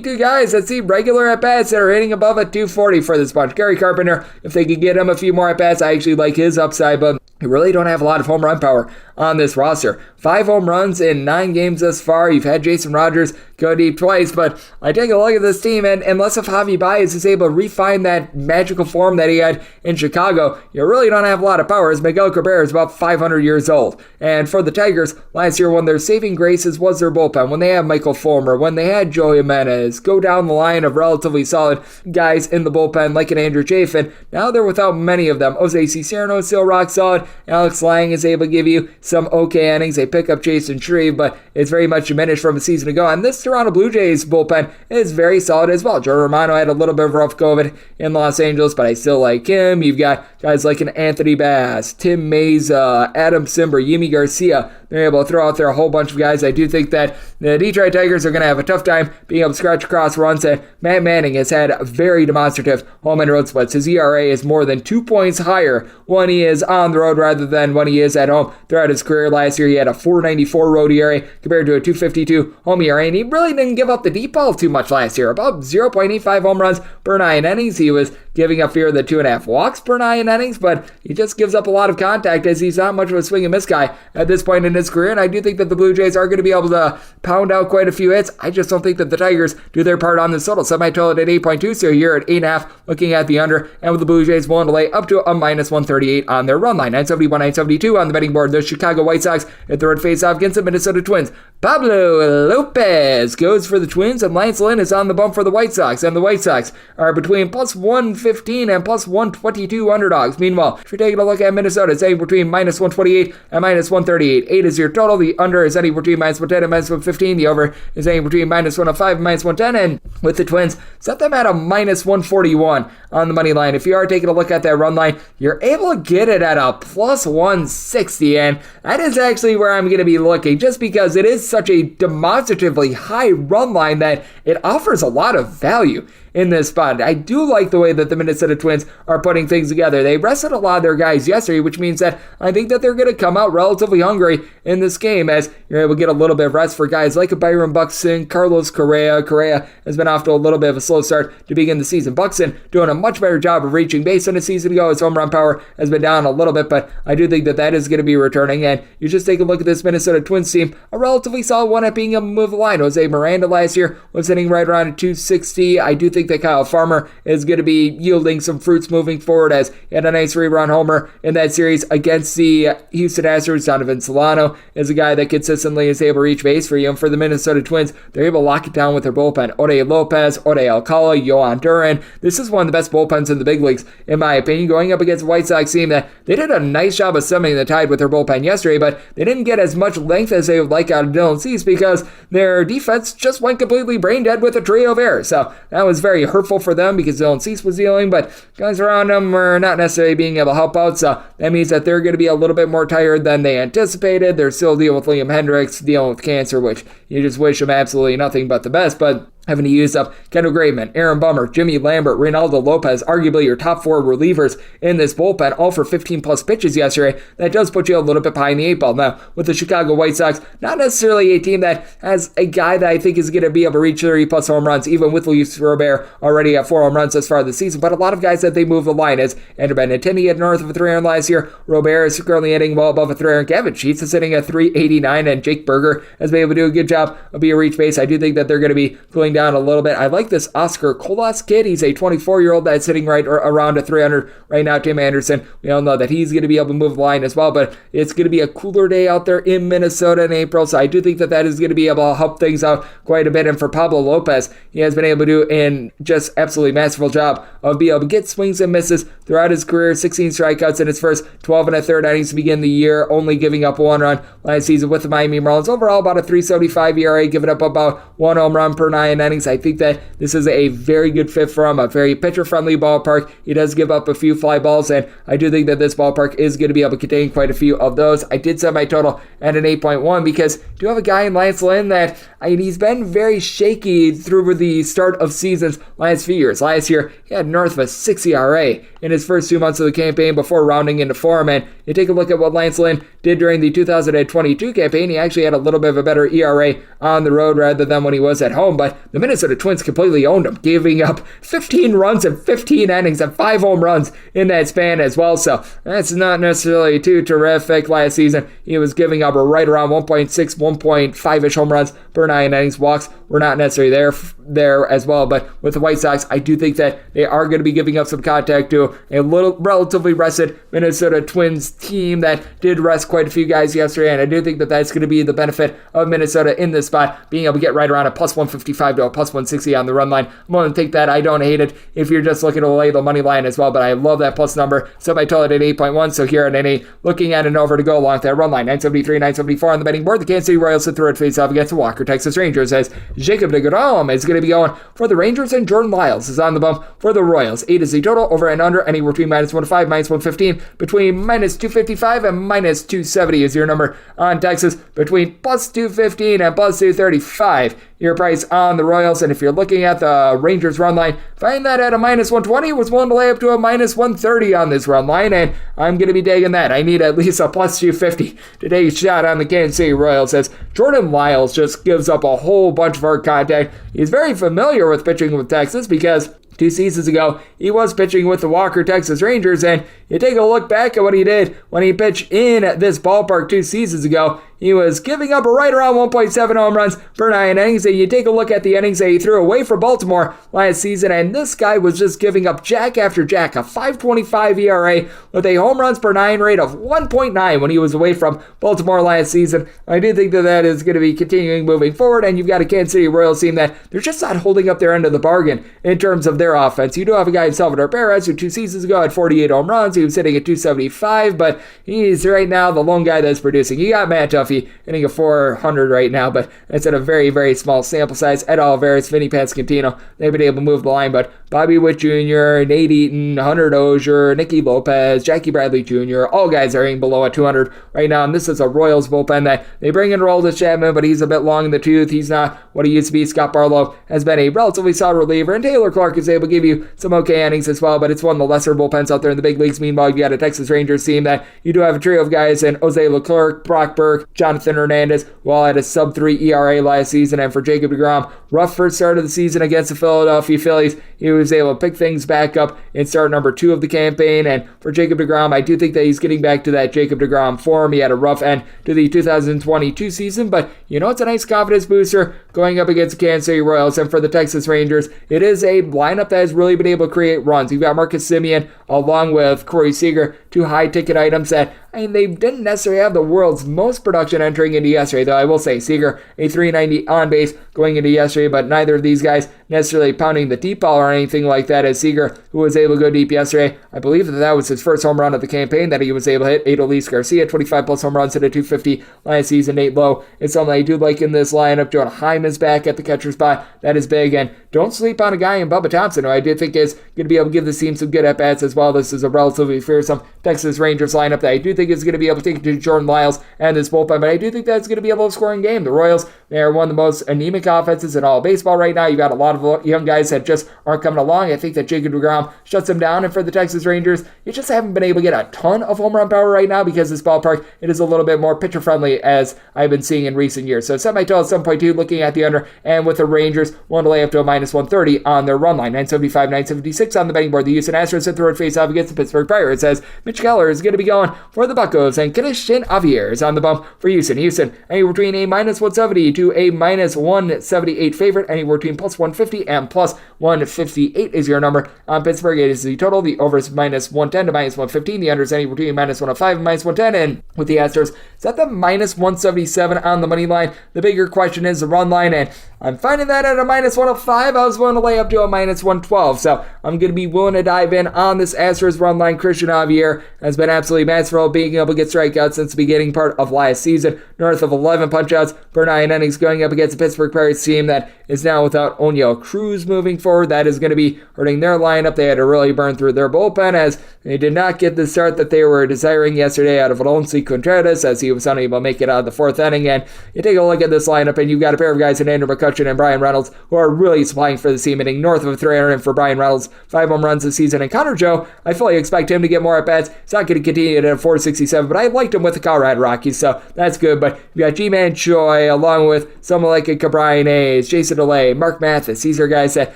2 guys that see regular at-bats that are hitting above a 240 for this bunch. Gary Carpenter, if they could get him a few more at-bats, I actually like his upside, but you really don't have a lot of home run power on this roster. 5 home runs in 9 games thus far. You've had Jason Rogers go deep twice, but I take a look at this team, and unless if Javi Baez is able to refine that magical form that he had in Chicago, you really don't have a lot of power, as Miguel Cabrera is about 500 years old. And for the Tigers, last year, one of their saving graces was their bullpen. When they had Michael Fulmer, when they had Joey Jimenez, go down the line of relatively solid guys in the bullpen, like an Andrew Chafin. Now they're without many of them. Jose Cicierno is still rock solid. Alex Lang is able to give you some okay innings. They pick up Jason Shreve, but it's very much diminished from a season ago. And this Toronto Blue Jays bullpen is very solid as well. Joe Romano had a little bit of rough COVID in Los Angeles, but I still like him. You've got guys like an Anthony Bass, Tim Meza, Adam Simber, Yimi Garcia. They're able to throw out there a whole bunch of guys. I do think that the Detroit Tigers are going to have a tough time being able to scratch across runs, and Matt Manning has had very demonstrative home and road splits. His ERA is more than 2 points higher when he is on the road rather than when he is at home. Throughout his career last year, he had a 4.94 road ERA compared to a 2.52 home ERA, and he really didn't give up the deep ball too much last year. About 0.85 home runs per 9 innings. He was giving up fewer than 2.5 walks per 9 innings, but he just gives up a lot of contact, as he's not much of a swing and miss guy at this point in his career, and I do think that the Blue Jays are going to be able to pound out quite a few hits. I just don't think that the Tigers do their part on this total. Semi-total at 8.2, so here at 8.5, looking at the under, and with the Blue Jays willing to lay up to a minus 138 on their run line. 971, 972 on the betting board. The Chicago White Sox at the red face-off against the Minnesota Twins. Pablo Lopez goes for the Twins, and Lance Lynn is on the bump for the White Sox, and the White Sox are between plus 115 and plus 122 underdogs. Meanwhile, if you're taking a look at Minnesota, it's anywhere between minus 128 and minus 138. 8 is your total. The under is anywhere between minus 110 and minus 115. The over is anywhere between minus 105 and minus 110. And with the Twins, set them at a minus 141 on the money line. If you are taking a look at that run line, you're able to get it at a plus 160. And that is actually where I'm going to be looking, just because it is such a demonstratively high run line that it offers a lot of value in this spot. I do like the way that the Minnesota Twins are putting things together. They rested a lot of their guys yesterday, which means that I think that they're going to come out relatively hungry in this game, as you're able to get a little bit of rest for guys like Byron Buxton, Carlos Correa. Correa has been off to a little bit of a slow start to begin the season. Buxton doing a much better job of reaching base than a season ago. His home run power has been down a little bit, but but I do think that that is going to be returning. And you just take a look at this Minnesota Twins team, a relatively solid one at being able to move the line. Jose Miranda last year was hitting right around a 260. I do think that Kyle Farmer is going to be yielding some fruits moving forward, as he had a nice 3-run homer in that series against the Houston Astros. Donovan Solano is a guy that consistently is able to reach base for you. And for the Minnesota Twins, they're able to lock it down with their bullpen. Ode Lopez, Ode Alcala, Yohan Duran. This is one of the best bullpens in the big leagues, in my opinion, going up against a White Sox team that they did a nice job of stemming the tide with their bullpen yesterday, but they didn't get as much length as they would like out of Dylan Cease because their defense just went completely brain dead with a trio of errors. So that was very hurtful for them because Dylan Cease was dealing, but guys around them were not necessarily being able to help out. So that means that they're going to be a little bit more tired than they anticipated. They're still dealing with Liam Hendricks, dealing with cancer, which you just wish him absolutely nothing but the best, but having to use up Kendall Graveman, Aaron Bummer, Jimmy Lambert, Reynaldo Lopez, arguably your top 4 relievers in this bullpen, all for 15-plus pitches yesterday. That does put you a little bit behind the 8 ball. Now, with the Chicago White Sox, not necessarily a team that has a guy that I think is going to be able to reach 30-plus home runs, even with Luis Robert already at 4 home runs thus far this season, but a lot of guys that they move the line is Andrew Benintendi at north of a 300 last year. Robert is currently hitting well above a 300. Gavin Sheets is hitting at 389, and Jake Berger has been able to do a good job of being a reach base. I do think that they're going to be cooling down a little bit. I like this Oscar Colas kid. He's a 24-year-old that's sitting right around a 300 right now. Tim Anderson, we all know that he's going to be able to move the line as well, but it's going to be a cooler day out there in Minnesota in April, so I do think that that is going to be able to help things out quite a bit. And for Pablo Lopez, he has been able to do an just absolutely masterful job of being able to get swings and misses throughout his career. 16 strikeouts in his first 12 and a third innings to begin the year, only giving up 1 run last season with the Miami Marlins. Overall, about a 3.75 ERA, giving up about 1 home run per 9 innings. I think that this is a very good fit for him, a very pitcher-friendly ballpark. He does give up a few fly balls, and I do think that this ballpark is going to be able to contain quite a few of those. I did set my total at an 8.1 because I do have a guy in Lance Lynn that he's been very shaky through the start of seasons last few years. Last year, he had north of a 6 ERA in his first 2 months of the campaign before rounding into form, and you take a look at what Lance Lynn did during the 2022 campaign. He actually had a little bit of a better ERA on the road rather than when he was at home, but the Minnesota Twins completely owned him, giving up 15 runs in 15 innings and 5 home runs in that span as well, so that's not necessarily too terrific. Last season, he was giving up right around 1.6, 1.5-ish home runs per 9 innings. Walks were not necessarily there as well, but with the White Sox, I do think that they are going to be giving up some contact to a relatively rested Minnesota Twins team that did rest quite a few guys yesterday, and I do think that that's going to be the benefit of Minnesota in this spot, being able to get right around a plus 155 to a plus 160 on the run line. I'm going to take that. I don't hate it if you're just looking to lay the money line as well, but I love that plus number. So I told it at 8.1, so here at NA, looking at an over to go along with that run line, 973, 974 on the betting board. The Kansas City Royals sit through it face off against the Walker Texas Rangers, as Jacob deGrom is going to be going for the Rangers, and Jordan Lyles is on the bump for the Royals. 8 is the total, over and under, anywhere between minus 105, minus 115, between minus 255 and minus 270 is your number on Texas, between plus 215 and plus 235. Your price on the Royals, and if you're looking at the Rangers run line, find that at a minus 120, was willing to lay up to a minus 130 on this run line, and I'm going to be digging that. I need at least a plus 250 to take a shot on the Kansas City Royals, as Jordan Lyles just gives up a whole bunch of hard contact. He's very familiar with pitching with Texas because 2 seasons ago, he was pitching with the Walker Texas Rangers, and you take a look back at what he did when he pitched in this ballpark 2 seasons ago. He was giving up right around 1.7 home runs per 9 innings, and you take a look at the innings that he threw away for Baltimore last season, and this guy was just giving up jack after jack, a 5.25 ERA with a home runs per 9 rate of 1.9 when he was away from Baltimore last season. I do think that that is going to be continuing moving forward, and you've got a Kansas City Royals team that they're just not holding up their end of the bargain in terms of their offense. You do have a guy in Salvador Perez who 2 seasons ago had 48 home runs. He was hitting at 275, but he's right now the lone guy that's producing. You got Matt Duffy hitting a 400 right now, but it's at a very, very small sample size. Ed Olivares, Vinny Pasquantino, they've been able to move the line, but Bobby Witt Jr., Nate Eaton, Hunter Dozier, Nicky Lopez, Jackie Bradley Jr., all guys are hitting below a 200 right now, and this is a Royals bullpen that they bring in Aroldis Chapman, but he's a bit long in the tooth. He's not what he used to be. Scott Barlow has been a relatively solid reliever, and Taylor Clark is able to give you some okay innings as well, but it's one of the lesser bullpens out there in the big leagues. Meanwhile, you got a Texas Rangers team that you do have a trio of guys in Jose Leclerc, Brock Burke, Jonathan Hernandez, who all had a sub-3 ERA last season. And for Jacob deGrom, rough first start of the season against the Philadelphia Phillies. He was able to pick things back up in start number 2 of the campaign. And for Jacob deGrom, I do think that he's getting back to that Jacob deGrom form. He had a rough end to the 2022 season, but it's a nice confidence booster going up against the Kansas City Royals. And for the Texas Rangers, it is a lineup that has really been able to create runs. You've got Marcus Semien along with Corey Seager, 2 high-ticket items that they didn't necessarily have the world's most production entering into yesterday, though I will say Seager, a 390 on base going into yesterday, but neither of these guys necessarily pounding the deep ball or anything like that, as Seager, who was able to go deep yesterday, I believe that was his first home run of the campaign that he was able to hit. Adolis Garcia, 25-plus home runs, hit a 250 last season. Nate Lowe is something I do like in this lineup. Jonah Heim is back at the catcher spot. That is big, and don't sleep on a guy in Bubba Thompson, who I do think is going to be able to give this team some good at-bats as well. This is a relatively fearsome Texas Rangers lineup that I do think is going to be able to take it to Jordan Lyles and this bullpen, but I do think that's going to be a low-scoring game. The Royals, they are one of the most anemic offenses in all of baseball right now. You've got a lot of young guys that just aren't coming along. I think that Jacob deGrom shuts them down, and for the Texas Rangers, you just haven't been able to get a ton of home run power right now because this ballpark, it is a little bit more pitcher-friendly as I've been seeing in recent years. So set my total at 7.2, looking at the under, and with the Rangers, want to lay up to a minus 130 on their run line. 975, 976 on the betting board. The Houston Astros hit the road face-off against the Pittsburgh Pirates as Mitch Keller is going to be going for the Buccos, and Christian Javier is on the bump for Houston. Houston, anywhere between a minus 170 to a minus 178 favorite, anywhere between plus 150 and plus 158 is your number. On Pittsburgh, it is the total. The over is minus 110 to minus 115. The under is anywhere between minus 105 and minus 110. And with the Astros, it's at the minus 177 on the money line. The bigger question is the run line, and I'm finding that at a minus 105. I was willing to lay up to a minus 112. So I'm going to be willing to dive in on this Astros run line. Christian Javier has been absolutely masterful being able to get strikeouts since the beginning part of last season. North of 11 punchouts per 9 innings going up against the Pittsburgh Pirates team that is now without Oneil Cruz moving forward. That is going to be hurting their lineup. They had to really burn through their bullpen as they did not get the start that they were desiring yesterday out of Alonso Contreras as he was unable to make it out of the 4th inning. And you take a look at this lineup and you've got a pair of guys in Andrew McCutchen and Brian Reynolds who are really supplying for the team, hitting north of 300. And for Brian Reynolds, 5 home runs this season. And Connor Joe, I fully expect him to get more at-bats. He's not going to continue at a 467, but I liked him with the Colorado Rockies, so that's good. But you got G-Man Choi along with someone like a Cabrian Hayes, Jason DeLay, Mark Mathis. These are guys that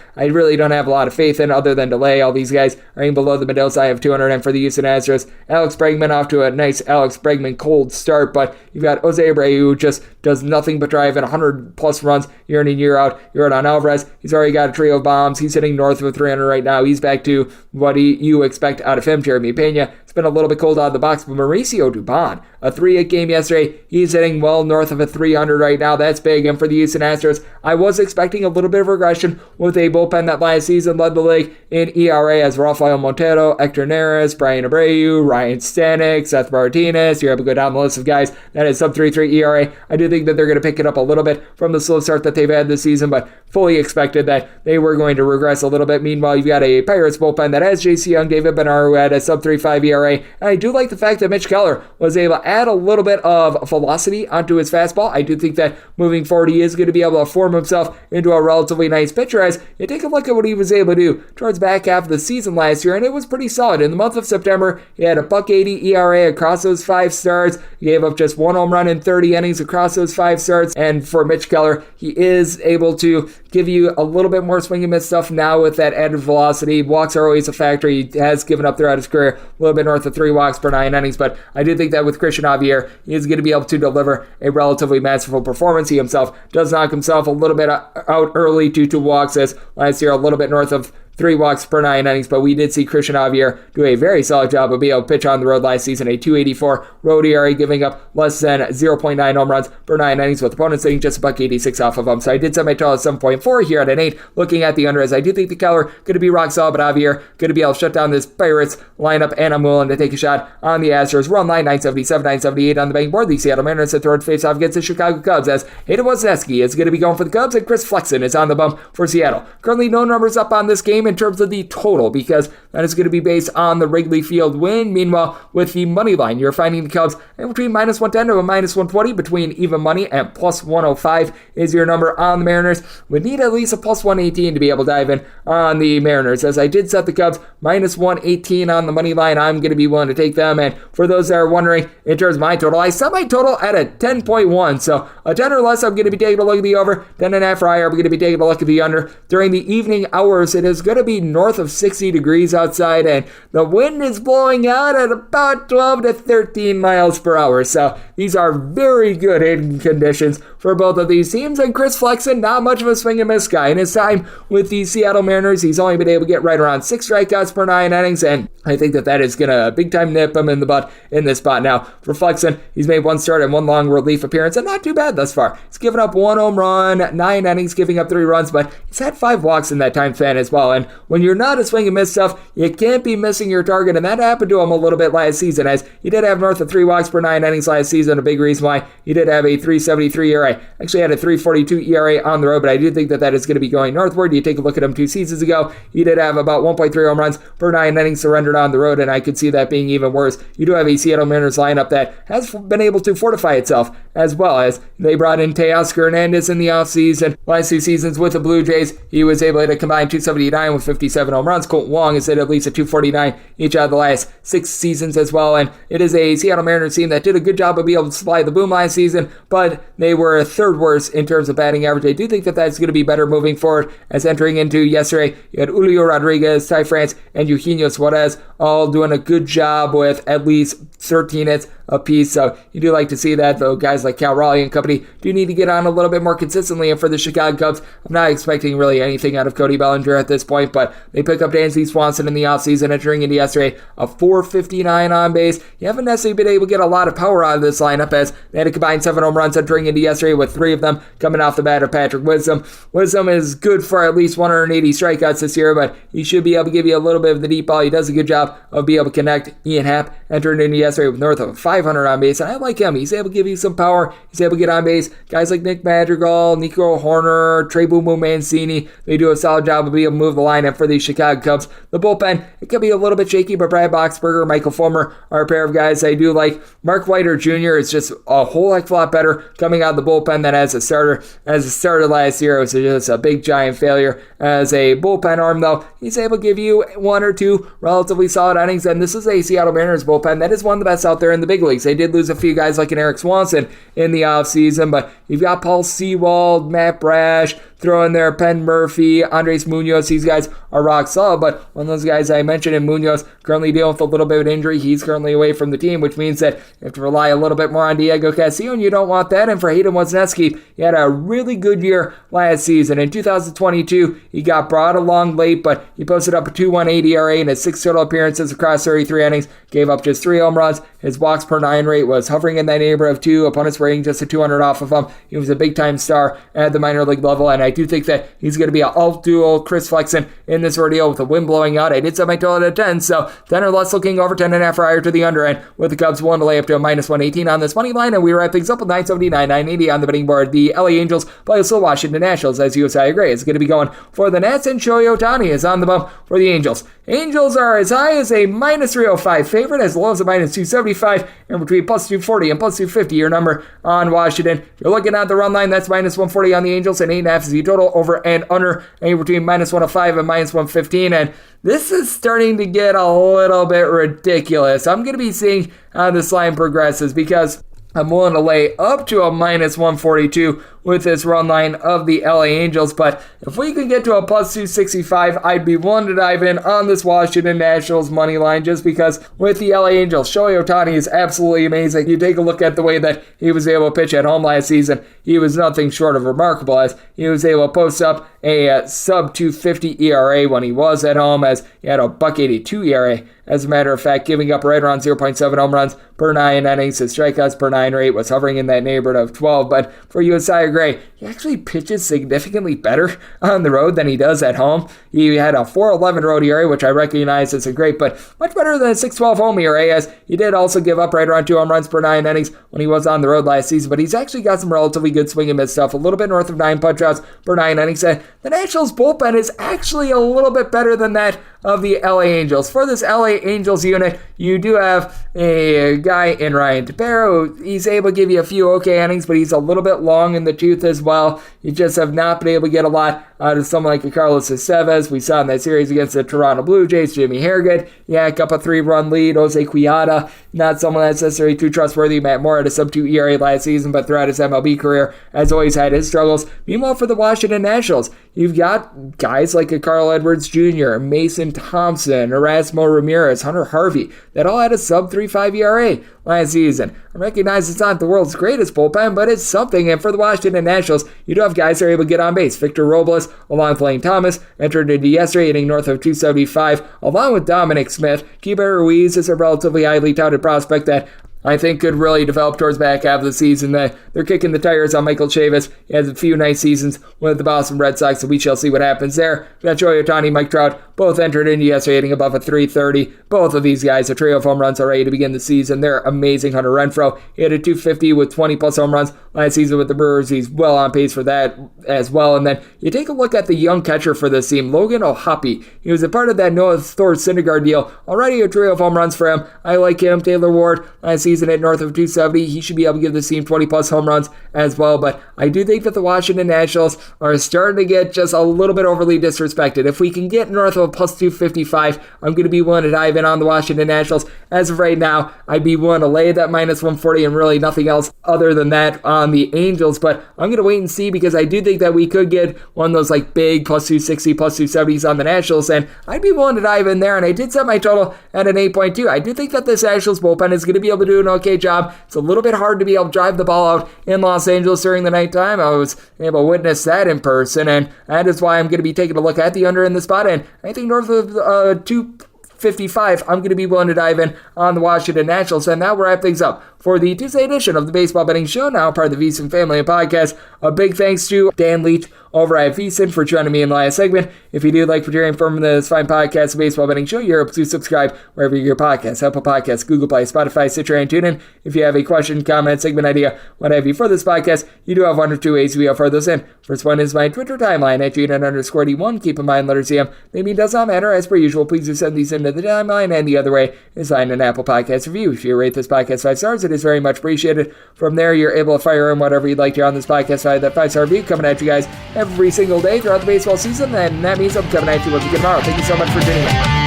I really don't have a lot of faith in other than DeLay. All these guys are in below the middle side of 200. And for the Houston Astros, Alex Bregman off to a nice Alex Bregman cold start, but you've got Jose Abreu who just does nothing but drive in 100-plus runs year in and year out. You're on Alvarez. He's already got a trio of bombs. He's hitting north of 300 right now. He's back to what you expect out of him. Jeremy Pena, it's been a little bit cold out of the box, but Mauricio Dubon, a 3-8 game yesterday. He's hitting well north of a 300 right now. That's big. And for the Houston Astros, I was expecting a little bit of regression with a bullpen that last season led the league in ERA as Rafael Montero, Hector Neris, Brian Abreu, Ryan Stanek, Seth Martinez. You're able to go down the list of guys that is sub 3.3 ERA. I do think that they're going to pick it up a little bit from the slow start that they've had this season, but fully expected that they were going to regress a little bit. Meanwhile, you've got a Pirates bullpen that has J.C. Young, David Benar, who had a sub 3.5 ERA. And I do like the fact that Mitch Keller was able to add a little bit of velocity onto his fastball. I do think that moving forward, he is going to be able to form himself into a relatively nice pitcher. As you take a look at what he was able to do towards the back half of the season last year, and it was pretty solid. In the month of September, he had a .180 ERA across those 5 starts. He gave up just 1 home run in 30 innings across those 5 starts. And for Mitch Keller, he is able to give you a little bit more swing and miss stuff now with that added velocity. Walks are always a factor. He has given up throughout his career a little bit north of 3 walks per 9 innings, but I do think that with Christian Javier, he is going to be able to deliver a relatively masterful performance. He himself does knock himself a little bit out early due to walks, as last year a little bit north of 3 walks per 9 innings, but we did see Christian Javier do a very solid job of being able to pitch on the road last season, a 284 road ERA, giving up less than 0.9 home runs per 9 innings, with opponents hitting just a $186 off of him. So I did set my total at 7.4 here at an 8, looking at the under, as I do think the Keller going to be rock solid, but Javier going to be able to shut down this Pirates lineup, and I'm willing to take a shot on the Astros. Run line 977, 978 on the betting board. The Seattle Mariners at third face off against the Chicago Cubs, as Hayden Wesneski is going to be going for the Cubs, and Chris Flexen is on the bump for Seattle. Currently no numbers up on this game. game in terms of the total, because that is going to be based on the Wrigley Field win. Meanwhile, with the money line, you're finding the Cubs between minus 110 to a minus 120, between even money and plus 105 is your number on the Mariners. Would need at least a plus 118 to be able to dive in on the Mariners, as I did set the Cubs minus 118 on the money line. I'm going to be willing to take them. And for those that are wondering, in terms of my total, I set my total at a 10.1. So a 10 or less, I'm going to be taking a look at the over. 10.5 or higher, I'm going to be taking a look at the under. During the evening hours, it is going to be north of 60 degrees outside, and the wind is blowing out at about 12 to 13 miles per hour. So these are very good hitting conditions for both of these teams. And Chris Flexen, not much of a swing and miss guy. In his time with the Seattle Mariners, he's only been able to get right around 6 strikeouts per 9 innings, and I think that is going to big time nip him in the butt in this spot. Now, for Flexen, he's made 1 start and 1 long relief appearance, and not too bad thus far. He's given up 1 home run, 9 innings, giving up 3 runs, but he's had 5 walks in that time span as well. And when you're not a swing and miss stuff, you can't be missing your target, and that happened to him a little bit last season, as he did have north of 3 walks per 9 innings last season. A big reason why he did have a 3.73 ERA. Actually had a 3.42 ERA on the road, but I do think that is going to be going northward. You take a look at him 2 seasons ago, he did have about 1.3 home runs per 9 innings surrendered on the road, and I could see that being even worse. You do have a Seattle Mariners lineup that has been able to fortify itself, as well as they brought in Teoscar Hernandez in the offseason. Last 2 seasons with the Blue Jays, he was able to combine 279 with 57 home runs. Colton Wong has hit at least a 249 each out of the last 6 seasons as well, and it is a Seattle Mariners team that did a good job of being able to supply the boom last season, but they were 3rd worst in terms of batting average. I do think that's going to be better moving forward, as entering into yesterday, you had Julio Rodriguez, Ty France, and Eugenio Suarez all doing a good job with at least 13 hits apiece. So you do like to see that, though guys like Cal Raleigh and company do need to get on a little bit more consistently. And for the Chicago Cubs, I'm not expecting really anything out of Cody Bellinger at this point, but they pick up Dansby Swanson in the offseason, entering into yesterday a 459 on base. You haven't necessarily been able to get a lot of power out of this lineup, as they had a combined 7 home runs entering into yesterday, with 3 of them coming off the bat of Patrick Wisdom. Wisdom is good for at least 180 strikeouts this year, but he should be able to give you a little bit of the deep ball. He does a good job of being able to connect. Ian Happ entered into yesterday with north of 500 on base, and I like him. He's able to give you some power. He's able to get on base. Guys like Nick Madrigal, Nico Horner, Trey Boo Boo Mancini, they do a solid job of being able to move the lineup for the Chicago Cubs. The bullpen, it could be a little bit shaky, but Brad Boxberger, Michael Fulmer are a pair of guys I do like. Mark Whiter Jr. is just a whole heck of a lot better coming out of the bullpen than as a starter. As a starter last year, it was just a big giant failure. As a bullpen arm, though, he's able to give you 1 or 2 relatively solid innings, and this is a Seattle Mariners bullpen that is one of the best out there in the big leagues. They did lose a few guys like an Eric Swanson in the offseason, but you've got Paul Sewald, Matt Brash, throw in there Penn Murphy, Andres Munoz. These guys are rock solid, but one of those guys I mentioned in Munoz currently dealing with a little bit of an injury. He's currently away from the team, which means that you have to rely a little bit more on Diego Castillo, and you don't want that. And for Hayden Wesneski, he had a really good year last season. In 2022, he got brought along late, but he posted up a 2.18 ERA in his 6 total appearances across 33 innings, gave up just 3 home runs. His walks per 9 rate was hovering in that neighborhood of 2, opponents rating just a 200 off of him. He was a big-time star at the minor league level, and I do think that he's going to be an alt-dual Chris Flexen in this ordeal with the wind blowing out. I did set my total at 10, so 10 or less looking over, 10.5 or higher to the under, and with the Cubs willing to lay up to a minus 118 on this money line, and we wrap things up with 979, 980 on the betting board. The LA Angels play the Washington Nationals, as USI Gray is going to be going for the Nats, and Shohei Ohtani is on the bump for the Angels. Angels are as high as a minus 305 favorite, as low as a minus 275, and between plus 240 and plus 250 your number on Washington. If you're looking at the run line, that's minus 140 on the Angels, and 8.5 is the total over and under, and between minus 105 and minus 115, and this is starting to get a little bit ridiculous. I'm going to be seeing how this line progresses, because I'm willing to lay up to a minus 142 with this run line of the LA Angels, but if we could get to a plus 265, I'd be willing to dive in on this Washington Nationals money line, just because with the LA Angels, Shohei Ohtani is absolutely amazing. You take a look at the way that he was able to pitch at home last season, he was nothing short of remarkable, as he was able to post up a sub 250 ERA when he was at home, as he had a .182 ERA. As a matter of fact, giving up right around 0.7 home runs per 9 innings. His strikeouts per 9 .9 rate, was hovering in that neighborhood of 12. But for Josiah Gray, he actually pitches significantly better on the road than he does at home. He had a 4.11 road ERA, which I recognize isn't great, but much better than a 6.12 home ERA, as he did also give up right around 2 home runs per 9 innings when he was on the road last season. But he's actually got some relatively good swing and miss stuff, a little bit north of 9 punch-outs per 9 innings. And the Nationals bullpen is actually a little bit better than that of the LA Angels. For this LA Angels unit, you do have a guy in Ryan Tepera. He's able to give you a few okay innings, but he's a little bit long in the tooth as well. You just have not been able to get a lot out of someone like a Carlos Estevez. We saw in that series against the Toronto Blue Jays, Jimmy Harrigan, up a 3-run lead. Jose Quiada, not someone that's necessarily too trustworthy. Matt Moore had a sub-2 ERA last season, but throughout his MLB career has always had his struggles. Meanwhile, for the Washington Nationals, you've got guys like a Carl Edwards Jr., Mason Thompson, Erasmo Ramirez, Hunter Harvey, that all had a sub-3.5 ERA last season. I recognize it's not the world's greatest bullpen, but it's something. And for the Washington Nationals, you do have guys that are able to get on base. Victor Robles, along with Lane Thomas, entered into yesterday, hitting north of 275, along with Dominic Smith. Keibert Ruiz is a relatively highly touted prospect that I think could really develop towards the back half of the season. They're kicking the tires on Michael Chavis. He has a few nice seasons with the Boston Red Sox, so we shall see what happens there. Got Shohei Ohtani, Mike Trout, both entered into yesterday, hitting above a 330. Both of these guys, a trio of home runs already to begin the season. They're amazing. Hunter Renfroe, he hit a 250 with 20-plus home runs last season with the Brewers. He's well on pace for that as well. And then you take a look at the young catcher for this team, Logan O'Hoppe. He was a part of that Noah Thor Syndergaard deal. Already a trio of home runs for him. I like him. Taylor Ward, last season at north of 270. He should be able to give this team 20-plus home runs as well. But I do think that the Washington Nationals are starting to get just a little bit overly disrespected. If we can get north of a plus 255, I'm going to be willing to dive in on the Washington Nationals. As of right now, I'd be willing to lay that minus 140 and really nothing else other than that on the Angels. But I'm going to wait and see, because I do think that we could get one of those like big plus 260, plus 270s on the Nationals, and I'd be willing to dive in there. And I did set my total at an 8.2. I do think that this Nationals bullpen is going to be able to do an okay job. It's a little bit hard to be able to drive the ball out in Los Angeles during the nighttime. I was able to witness that in person, and that is why I'm going to be taking a look at the under in the spot. And I think north of 255, I'm going to be willing to dive in on the Washington Nationals. And that will wrap things up for the Tuesday edition of the Baseball Betting Show, now part of the VSiN family and podcast. A big thanks to Dan Leach over at VSiN for joining me in the last segment. If you do like what you're hearing from this fine podcast, the Baseball Betting Show, you're able to subscribe wherever you get your podcasts: Apple Podcasts, Google Play, Spotify, Stitcher, and TuneIn. If you have a question, comment, segment idea, what have you for this podcast, you do have one or two ways we offer those in. First one is my Twitter timeline at @Unit_D1. Keep in mind, letters CM. Maybe it does not matter. As per usual, please do send these into the timeline. And the other way is find an Apple Podcast review. If you rate this podcast 5 stars, it is very much appreciated. From there, you're able to fire in whatever you'd like to hear on this podcast. I have that 5-star review coming at you guys every single day throughout the baseball season, and that means I'm coming at you once again tomorrow. Thank you so much for tuning in.